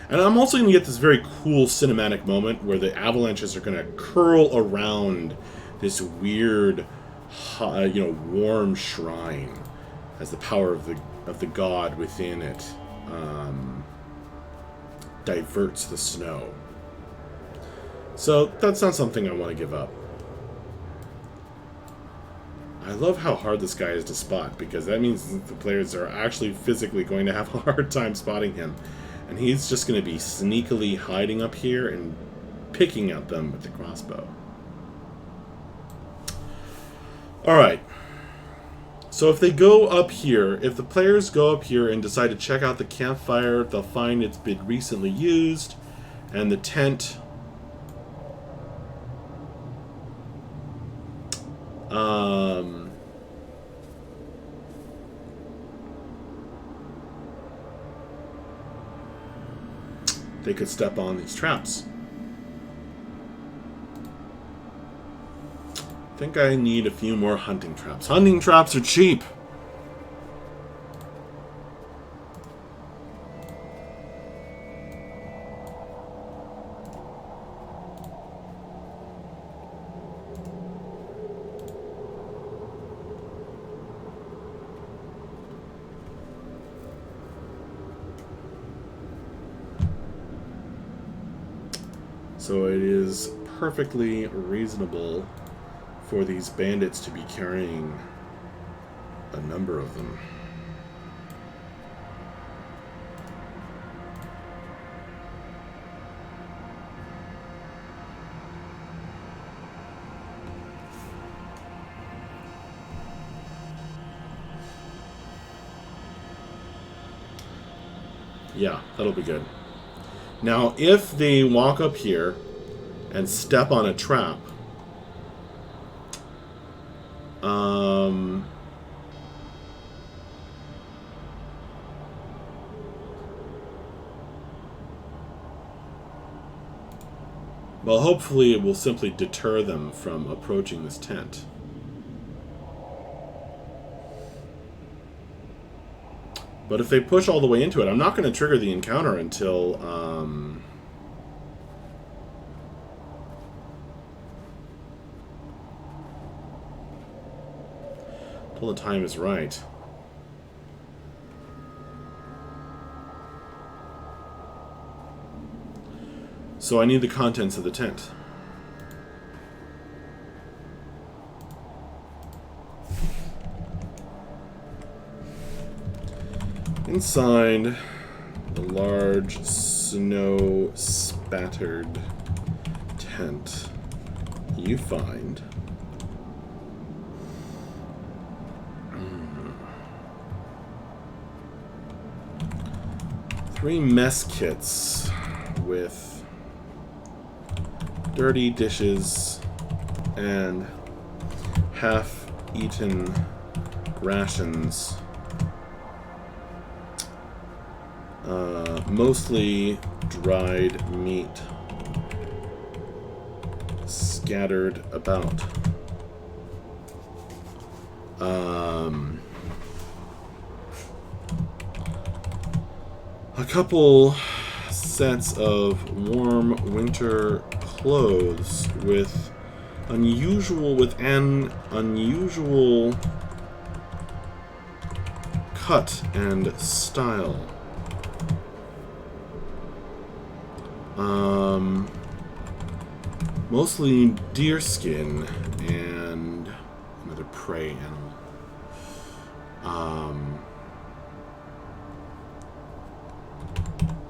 And I'm also going to get this very cool cinematic moment where the avalanches are going to curl around this weird, warm shrine as the power of the god within it diverts the snow. So that's not something I want to give up. I love how hard this guy is to spot, because that means the players are actually physically going to have a hard time spotting him. And he's just going to be sneakily hiding up here and picking at them with the crossbow. Alright. So if they go up here, if the players go up here and decide to check out the campfire, they'll find it's been recently used, and the tent... they could step on these traps. I think I need a few more hunting traps. Hunting traps are cheap! So it is perfectly reasonable for these bandits to be carrying a number of them. Yeah, that'll be good. Now, if they walk up here and step on a trap, well, hopefully it will simply deter them from approaching this tent. But if they push all the way into it, I'm not going to trigger the encounter until the time is right. So I need the contents of the tent. Inside the large snow-spattered tent, you find 3 mess kits with dirty dishes and half-eaten rations. Mostly dried meat scattered about. A couple sets of warm winter clothes with an unusual cut and style. Mostly deer skin and another prey animal.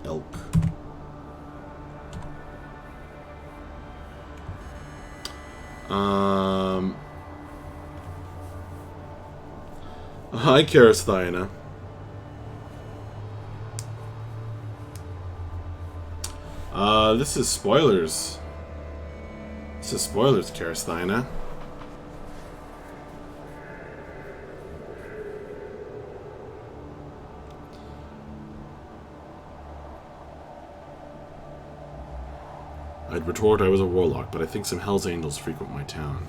Elk. Hi, Karasthina. This is spoilers. This is spoilers, Karasthina. I'd retort I was a warlock, but I think some Hell's Angels frequent my town.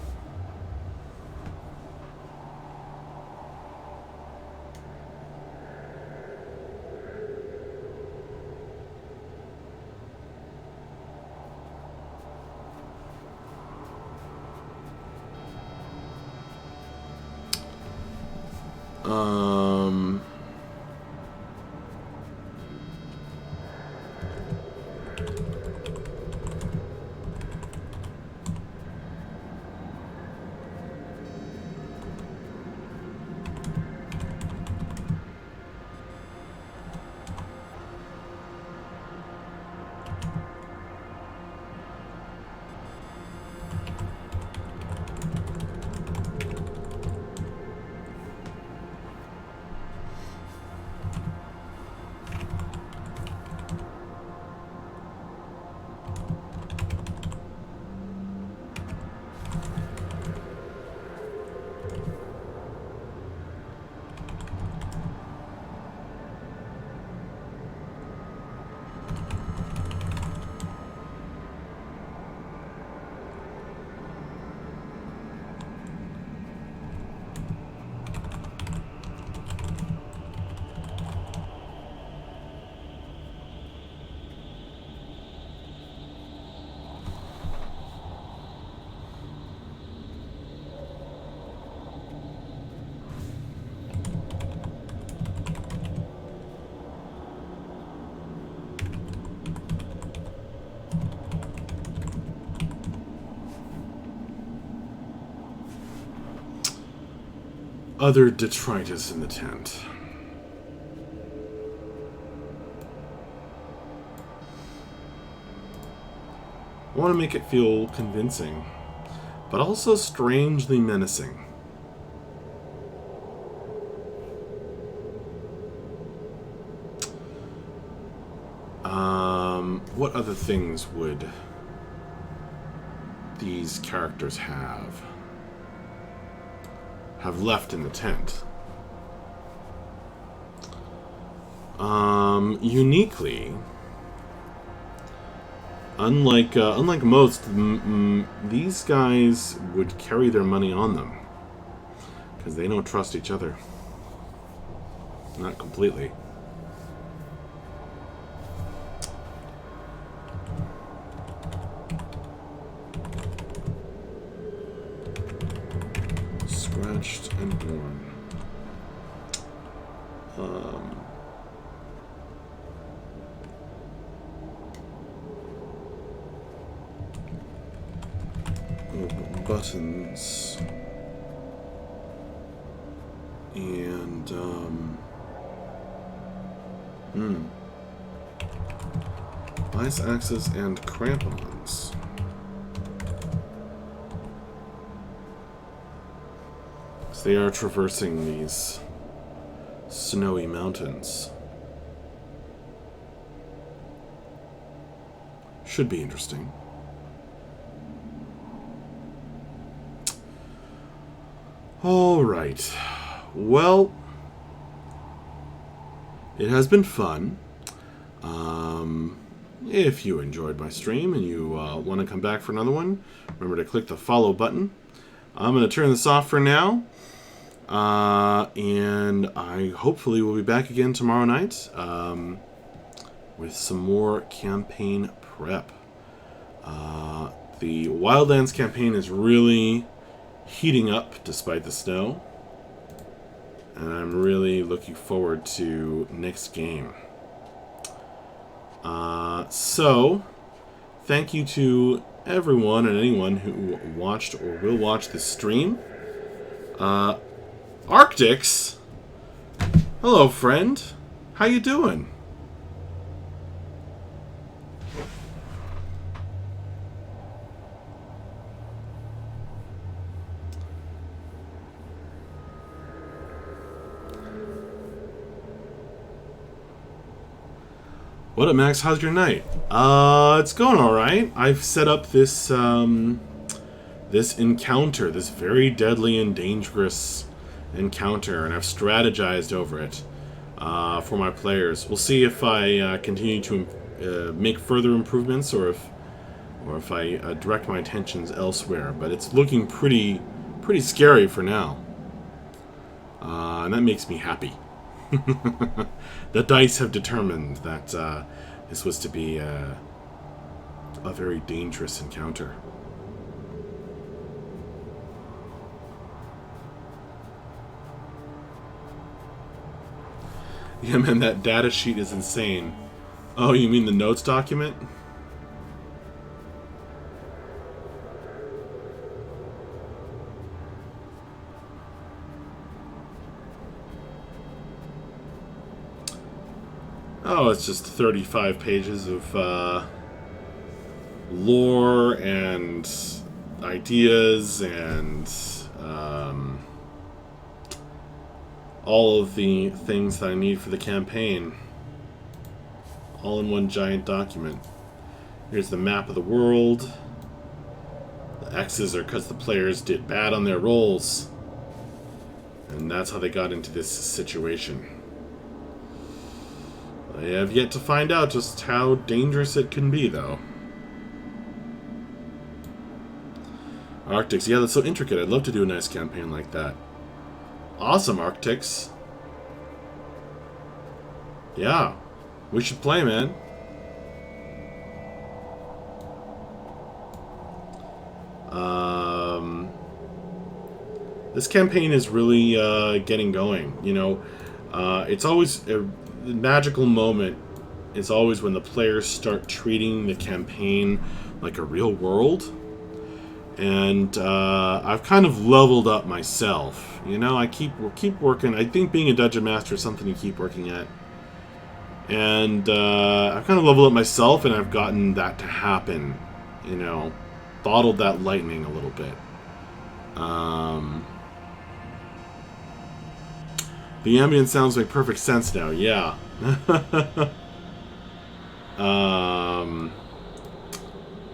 Um... Other detritus in the tent. I want to make it feel convincing, but also strangely menacing. What other things would these characters have left in the tent? Uniquely, unlike most, these guys would carry their money on them because they don't trust each other. Not completely. Scratched and worn. Buttons and ice axes and crampons. So they are traversing these snowy mountains. Should be interesting. All right. Well, it has been fun. If you enjoyed my stream and you want to come back for another one, remember to click the follow button. I'm going to turn this off for now. And I hopefully will be back again tomorrow night with some more campaign prep. The Wildlands campaign is really heating up despite the snow, and I'm really looking forward to next game. So thank you to everyone and anyone who watched or will watch this stream. Arctics, hello friend, how you doing? What up, Max? How's your night? It's going all right. I've set up this this encounter, this very deadly and dangerous encounter, and I've strategized over it for my players. We'll see if I continue to make further improvements, or if I direct my attentions elsewhere. But it's looking pretty scary for now, and that makes me happy. The dice have determined that this was to be a very dangerous encounter. Yeah, man, that data sheet is insane. Oh, you mean the notes document? Oh, it's just 35 pages of lore and ideas and all of the things that I need for the campaign. All in one giant document. Here's the map of the world. The X's are because the players did bad on their rolls. And that's how they got into this situation. I have yet to find out just how dangerous it can be, though. Arctics, yeah, that's so intricate. I'd love to do a nice campaign like that. Awesome, Arctics. Yeah, we should play, man. This campaign is really getting going. You know, it's always a magical moment. Is always when the players start treating the campaign like a real world. And I've kind of leveled up myself. You know, I keep working. I think being a dungeon master is something you keep working at. And I've kind of leveled up myself, and I've gotten that to happen. You know, bottled that lightning a little bit. The ambient sounds make perfect sense now. Yeah.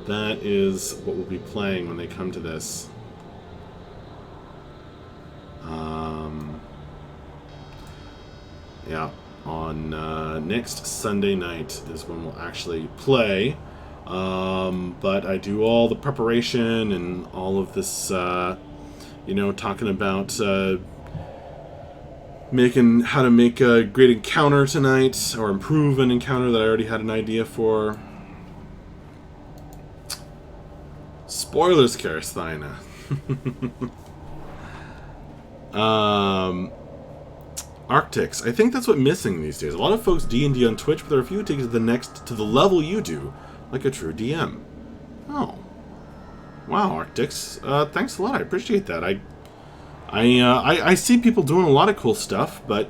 That is what we'll be playing when they come to this. Yeah, on next Sunday night is when we'll actually play. But I do all the preparation and all of this, you know, talking about how to make a great encounter tonight, or improve an encounter that I already had an idea for. Spoilers, Karasthina. Arctics. I think that's what's missing these days. A lot of folks D&D on Twitch, but there are a few who take it to the level you do, like a true DM. Oh, wow, Arctics. Thanks a lot. I appreciate that. I see people doing a lot of cool stuff, but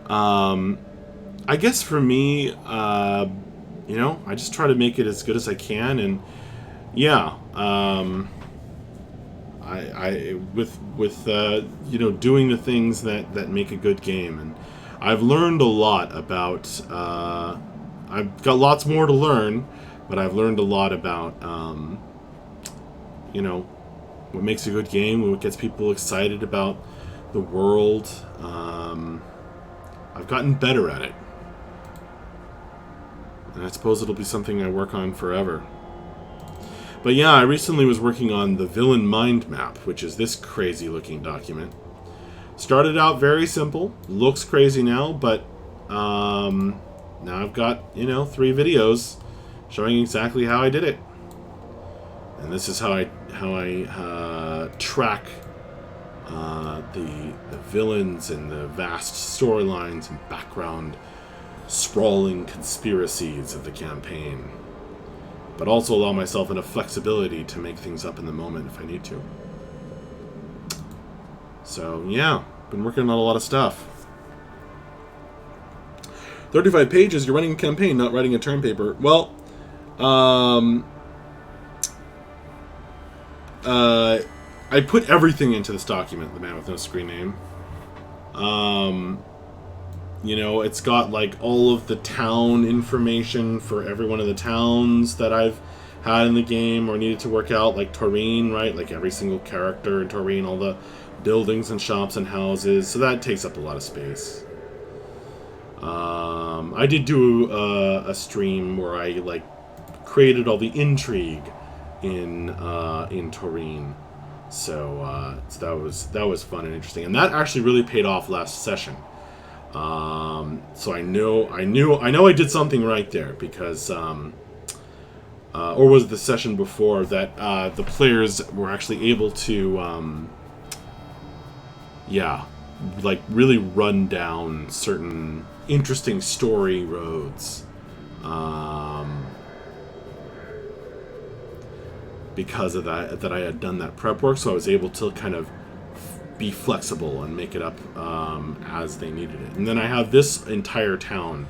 I guess for me, you know, I just try to make it as good as I can, and yeah, with you know, doing the things that make a good game, and I've learned a lot about. I've got lots more to learn, but I've learned a lot about you know, what makes a good game, what gets people excited about the world. I've gotten better at it, and I suppose it'll be something I work on forever. But yeah, I recently was working on the Villain Mind Map, which is this crazy looking document. Started out very simple, looks crazy now, but now I've got, you know, 3 videos showing exactly how I did it. And this is how I track the villains and the vast storylines and background sprawling conspiracies of the campaign, but also allow myself enough flexibility to make things up in the moment if I need to. So yeah, been working on a lot of stuff. 35 pages, you're running a campaign, not writing a term paper. Well, I put everything into this document, The Man with No Screen Name. You know, it's got like all of the town information for every one of the towns that I've had in the game or needed to work out, like Taurine, right? Like every single character in Taurine, all the buildings and shops and houses. So that takes up a lot of space. I did do a stream where I like created all the intrigue in Taurine. So that was fun and interesting, and that actually really paid off last session. So I know I did something right there, because or was it the session before that the players were actually able to yeah, like really run down certain interesting story roads. Because of that I had done that prep work, so I was able to kind of be flexible and make it up as they needed it. And then I have this entire town,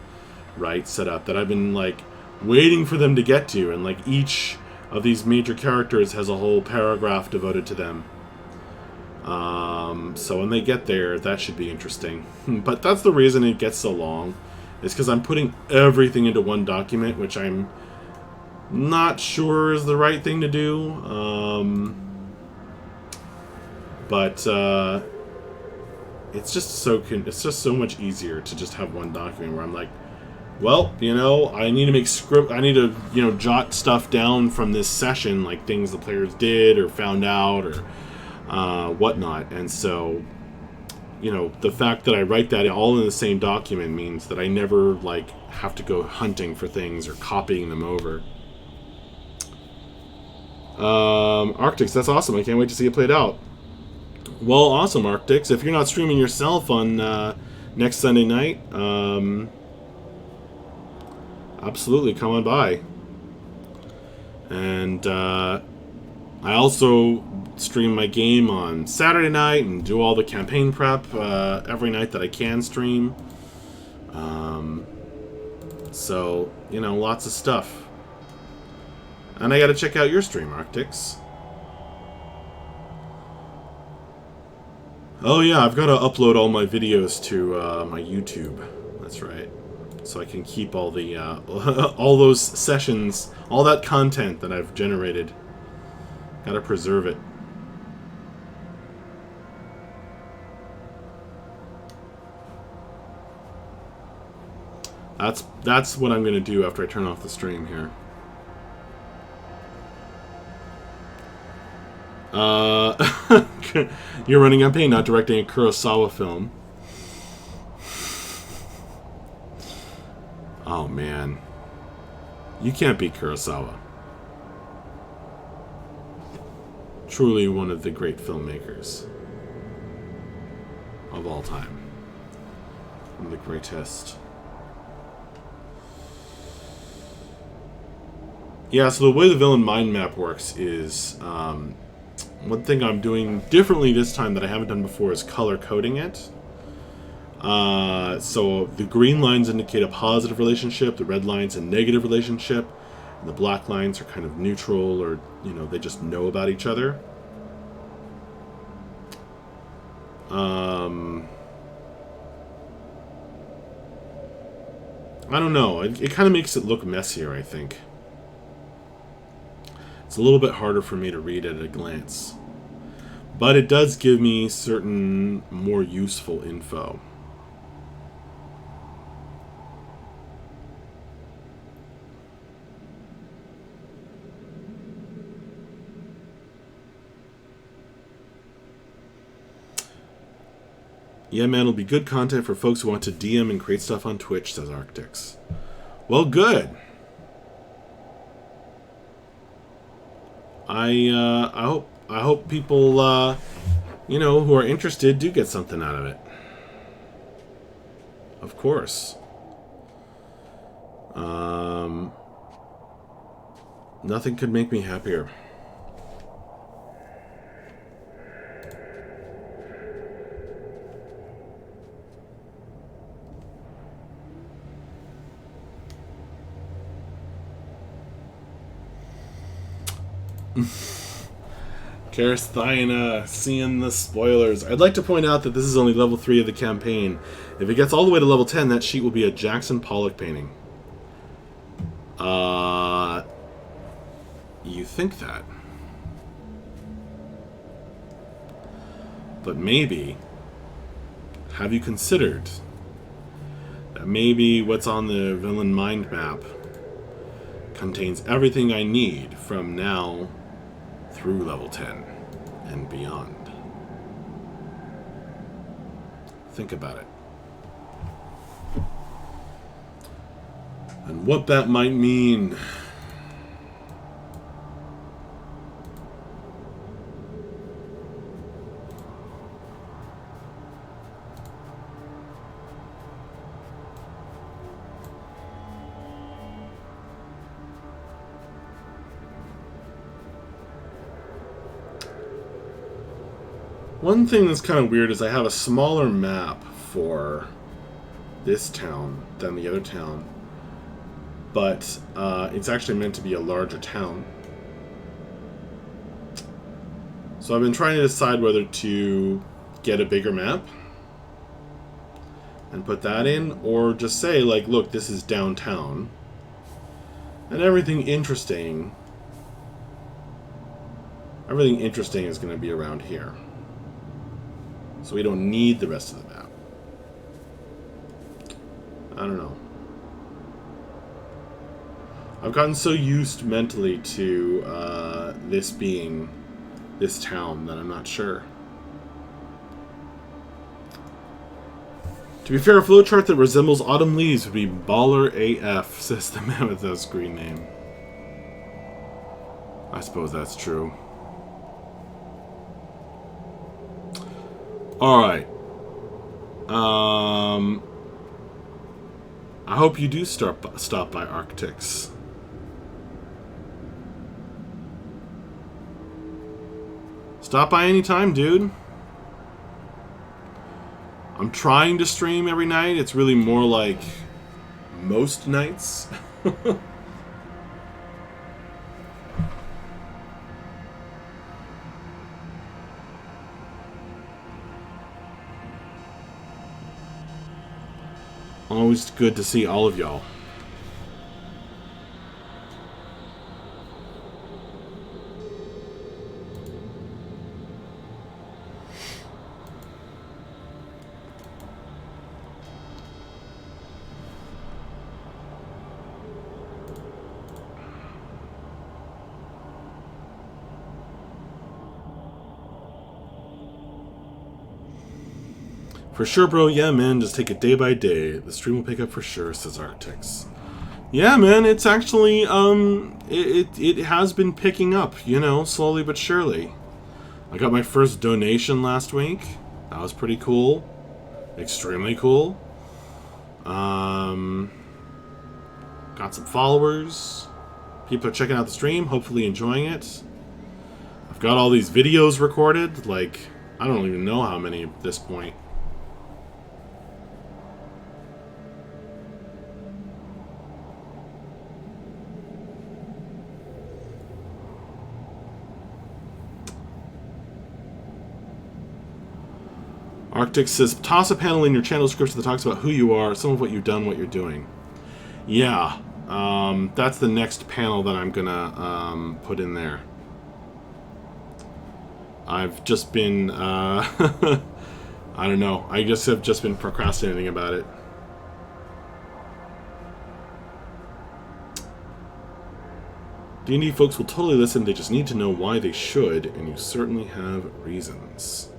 right, set up that I've been like waiting for them to get to, and like each of these major characters has a whole paragraph devoted to them. So when they get there, that should be interesting. But that's the reason it gets so long, is because I'm putting everything into one document, which I'm not sure is the right thing to do. But it's just so much easier to just have one document where I'm like, well, you know, I need to make script. I need to, you know, jot stuff down from this session, like things the players did or found out or whatnot. And so, you know, the fact that I write that all in the same document means that I never like have to go hunting for things or copying them over. Arctics, that's awesome. I can't wait to see it played out. Well, awesome, Arctics. If you're not streaming yourself on next Sunday night, absolutely come on by. And I also stream my game on Saturday night and do all the campaign prep every night that I can stream. So, you know, lots of stuff. And I gotta check out your stream, Arctics. Oh yeah, I've gotta upload all my videos to my YouTube. That's right. So I can keep all the all those sessions, all that content that I've generated. Gotta preserve it. That's what I'm gonna do after I turn off the stream here. You're running a campaign, not directing a Kurosawa film. Oh man, you can't beat Kurosawa. Truly one of the great filmmakers of all time. One of the greatest. Yeah, so the way the villain mind map works is one thing I'm doing differently this time that I haven't done before is color coding it. So the green lines indicate a positive relationship, the red lines a negative relationship, and the black lines are kind of neutral, or, you know, they just know about each other. I don't know. It kind of makes it look messier, I think. It's a little bit harder for me to read at a glance. But it does give me certain more useful info. Yeah, man, it'll be good content for folks who want to DM and create stuff on Twitch, says Arctics. Well, good. I hope people, you know, who are interested do get something out of it. Of course. Nothing could make me happier. Karisthina, seeing the spoilers. I'd like to point out that this is only level 3 of the campaign. If it gets all the way to level 10, that sheet will be a Jackson Pollock painting. You think that. But maybe, have you considered that maybe what's on the villain mind map contains everything I need from now through level 10 and beyond? Think about it. And what that might mean. One thing that's kind of weird is I have a smaller map for this town than the other town, but it's actually meant to be a larger town. So I've been trying to decide whether to get a bigger map and put that in, or just say, like, look, this is downtown, and everything interesting is going to be around here. So we don't need the rest of the map. I don't know. I've gotten so used mentally to this being this town that I'm not sure. To be fair, a flowchart that resembles autumn leaves would be baller AF, says the man with the screen name. I suppose that's true. Alright. I hope you do stop by Arctics. Stop by anytime, dude. I'm trying to stream every night. It's really more like most nights. Always good to see all of y'all. For sure, bro. Yeah, man. Just take it day by day. The stream will pick up for sure, says Arctics. Yeah, man. It's actually, it has been picking up, you know, slowly but surely. I got my first donation last week. That was pretty cool. Extremely cool. Got some followers. People are checking out the stream, hopefully enjoying it. I've got all these videos recorded. Like, I don't even know how many at this point. Arctic says, toss a panel in your channel description that talks about who you are, some of what you've done, what you're doing. Yeah, that's the next panel that I'm gonna put in there. I've just been, I don't know, I just have just been procrastinating about it. D&D folks will totally listen, they just need to know why they should, and you certainly have reasons.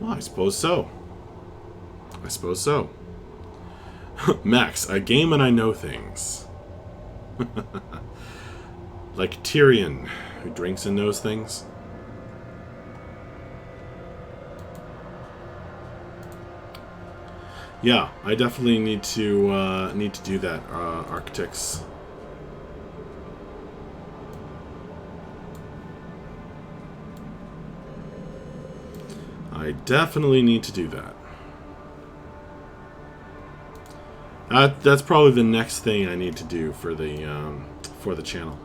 Well, I suppose so. I suppose so. Max, I game and I know things. Like Tyrion, who drinks and knows things. Yeah, I definitely need to do that, Arctics. I definitely need to do that. That's probably the next thing I need to do for the channel.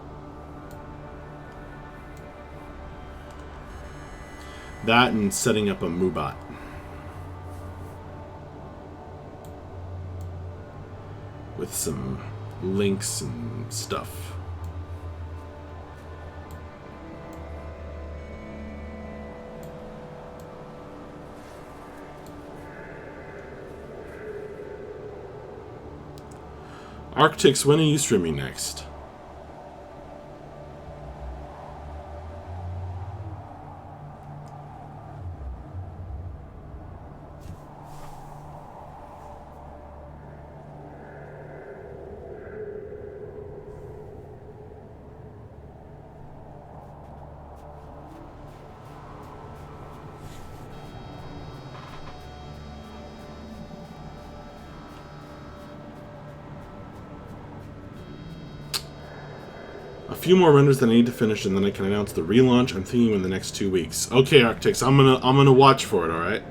That and setting up a Moobot. With some links and stuff. Arctics, when are you streaming next? few more renders that I need to finish, and then I can announce the relaunch. I'm thinking in the next 2 weeks. Okay, Arctics, I'm gonna watch for it. All right.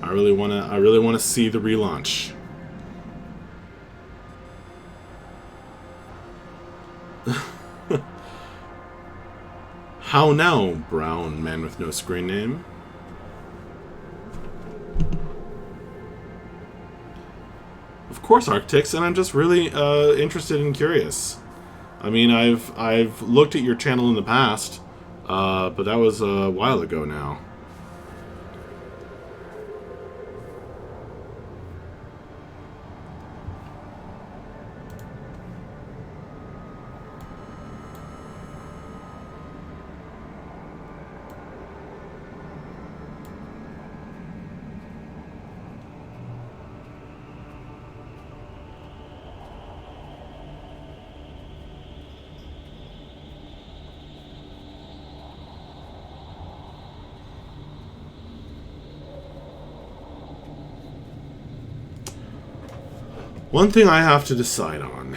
I really wanna see the relaunch. How now, brown man with no screen name? Of course, Arctics, and I'm just really interested and curious. I mean, I've looked at your channel in the past, but that was a while ago now. One thing I have to decide on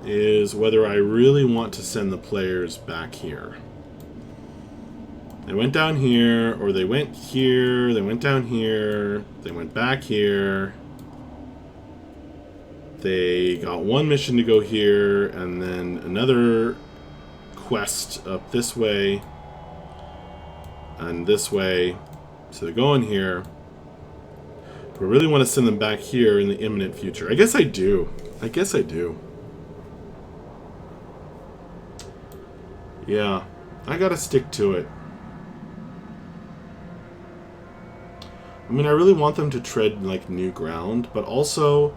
is whether I really want to send the players back here. They went down here, or they went here, they went down here, they went back here. They got one mission to go here, and then another quest up this way, and this way. So they're going here. I really want to send them back here in the imminent future. I guess I do. I guess I do. Yeah, I gotta stick to it. I mean, I really want them to tread, like, new ground, but also,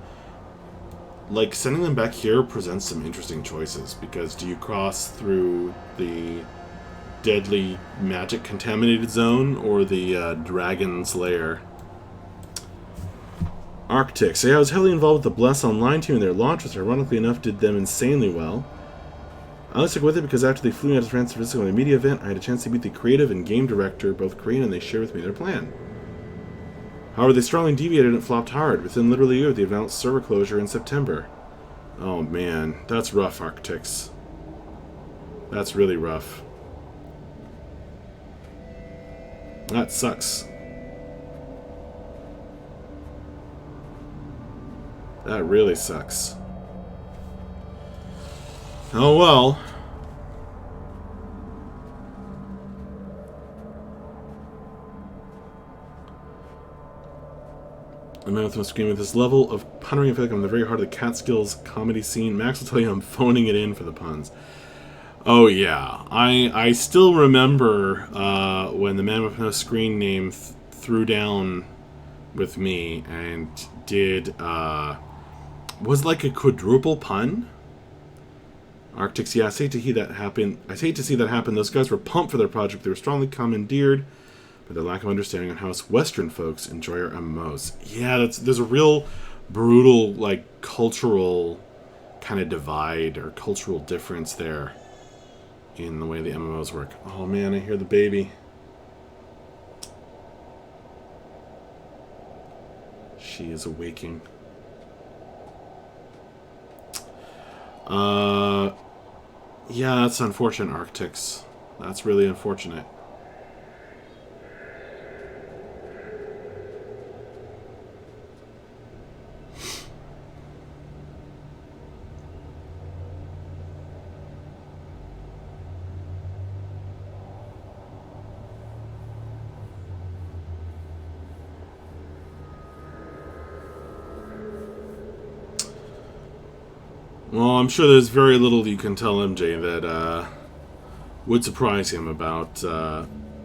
like, sending them back here presents some interesting choices, because do you cross through the deadly magic contaminated zone, or the dragon's lair? Arctics. Yeah, I was heavily involved with the Bless Online team and their launch, which ironically enough did them insanely well. I only stuck with it because after they flew me out to San Francisco on a media event, I had a chance to meet the creative and game director, both Korean, and they shared with me their plan. However, they strongly deviated and flopped hard, within literally a year of the announced server closure in September. Oh man, that's rough, Arctics. That's really rough. That sucks. That really sucks. Oh well. I'm out with my screen with this level of punnery. I feel like I'm in the very heart of the Catskills comedy scene. Max will tell you I'm phoning it in for the puns. Oh yeah, I still remember when the man with no screen name threw down with me and did was like a quadruple pun. Arctics, yeah, I hate to see that happen. I hate to see that happen. Those guys were pumped for their project. They were strongly commandeered by their lack of understanding on how us Western folks enjoy our MMOs. Yeah, there's a real brutal, like, cultural kind of divide or cultural difference there in the way the MMOs work. Oh man, I hear the baby. She is awaking. Yeah, that's unfortunate, Arctics. That's really unfortunate. Well, I'm sure there's very little you can tell MJ that would surprise him about,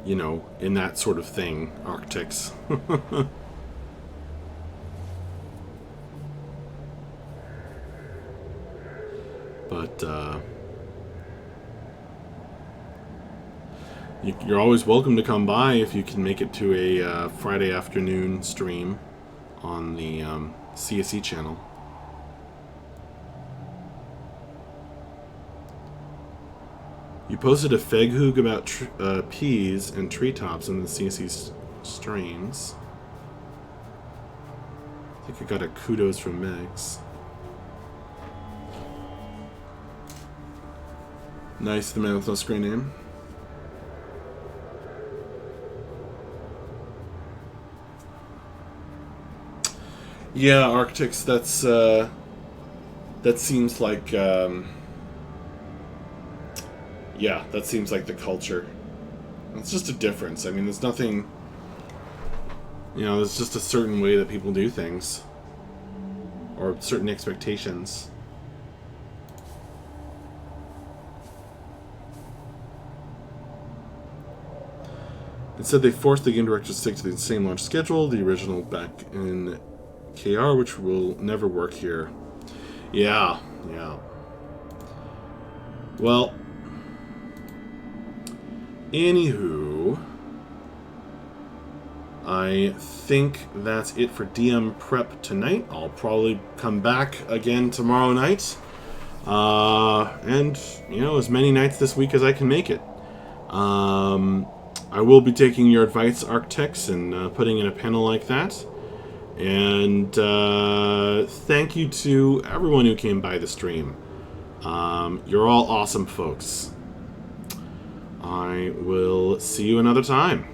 you know, in that sort of thing, Arctics. But you're always welcome to come by if you can make it to a Friday afternoon stream on the CSE channel. You posted a feghoog about peas and treetops in the CSE streams. I think I got a kudos from Megs. Nice, the man with no screen name. Yeah, Arctics, that's, that seems like, yeah, that seems like the culture. It's just a difference. I mean, there's nothing, you know, there's just a certain way that people do things. Or certain expectations. Instead, they forced the game director to stick to the same launch schedule, the original back in KR, which will never work here. Yeah, yeah. Well, anywho, I think that's it for DM prep tonight. I'll probably come back again tomorrow night. And, you know, as many nights this week as I can make it. I will be taking your advice, Arctics, and putting in a panel like that. And thank you to everyone who came by the stream. You're all awesome folks. I will see you another time.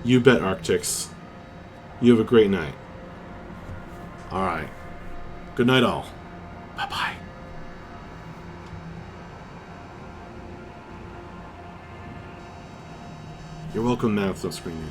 You bet, Arctics. You have a great night. Alright. Good night, all. Bye-bye. You're welcome, Math, no screen name.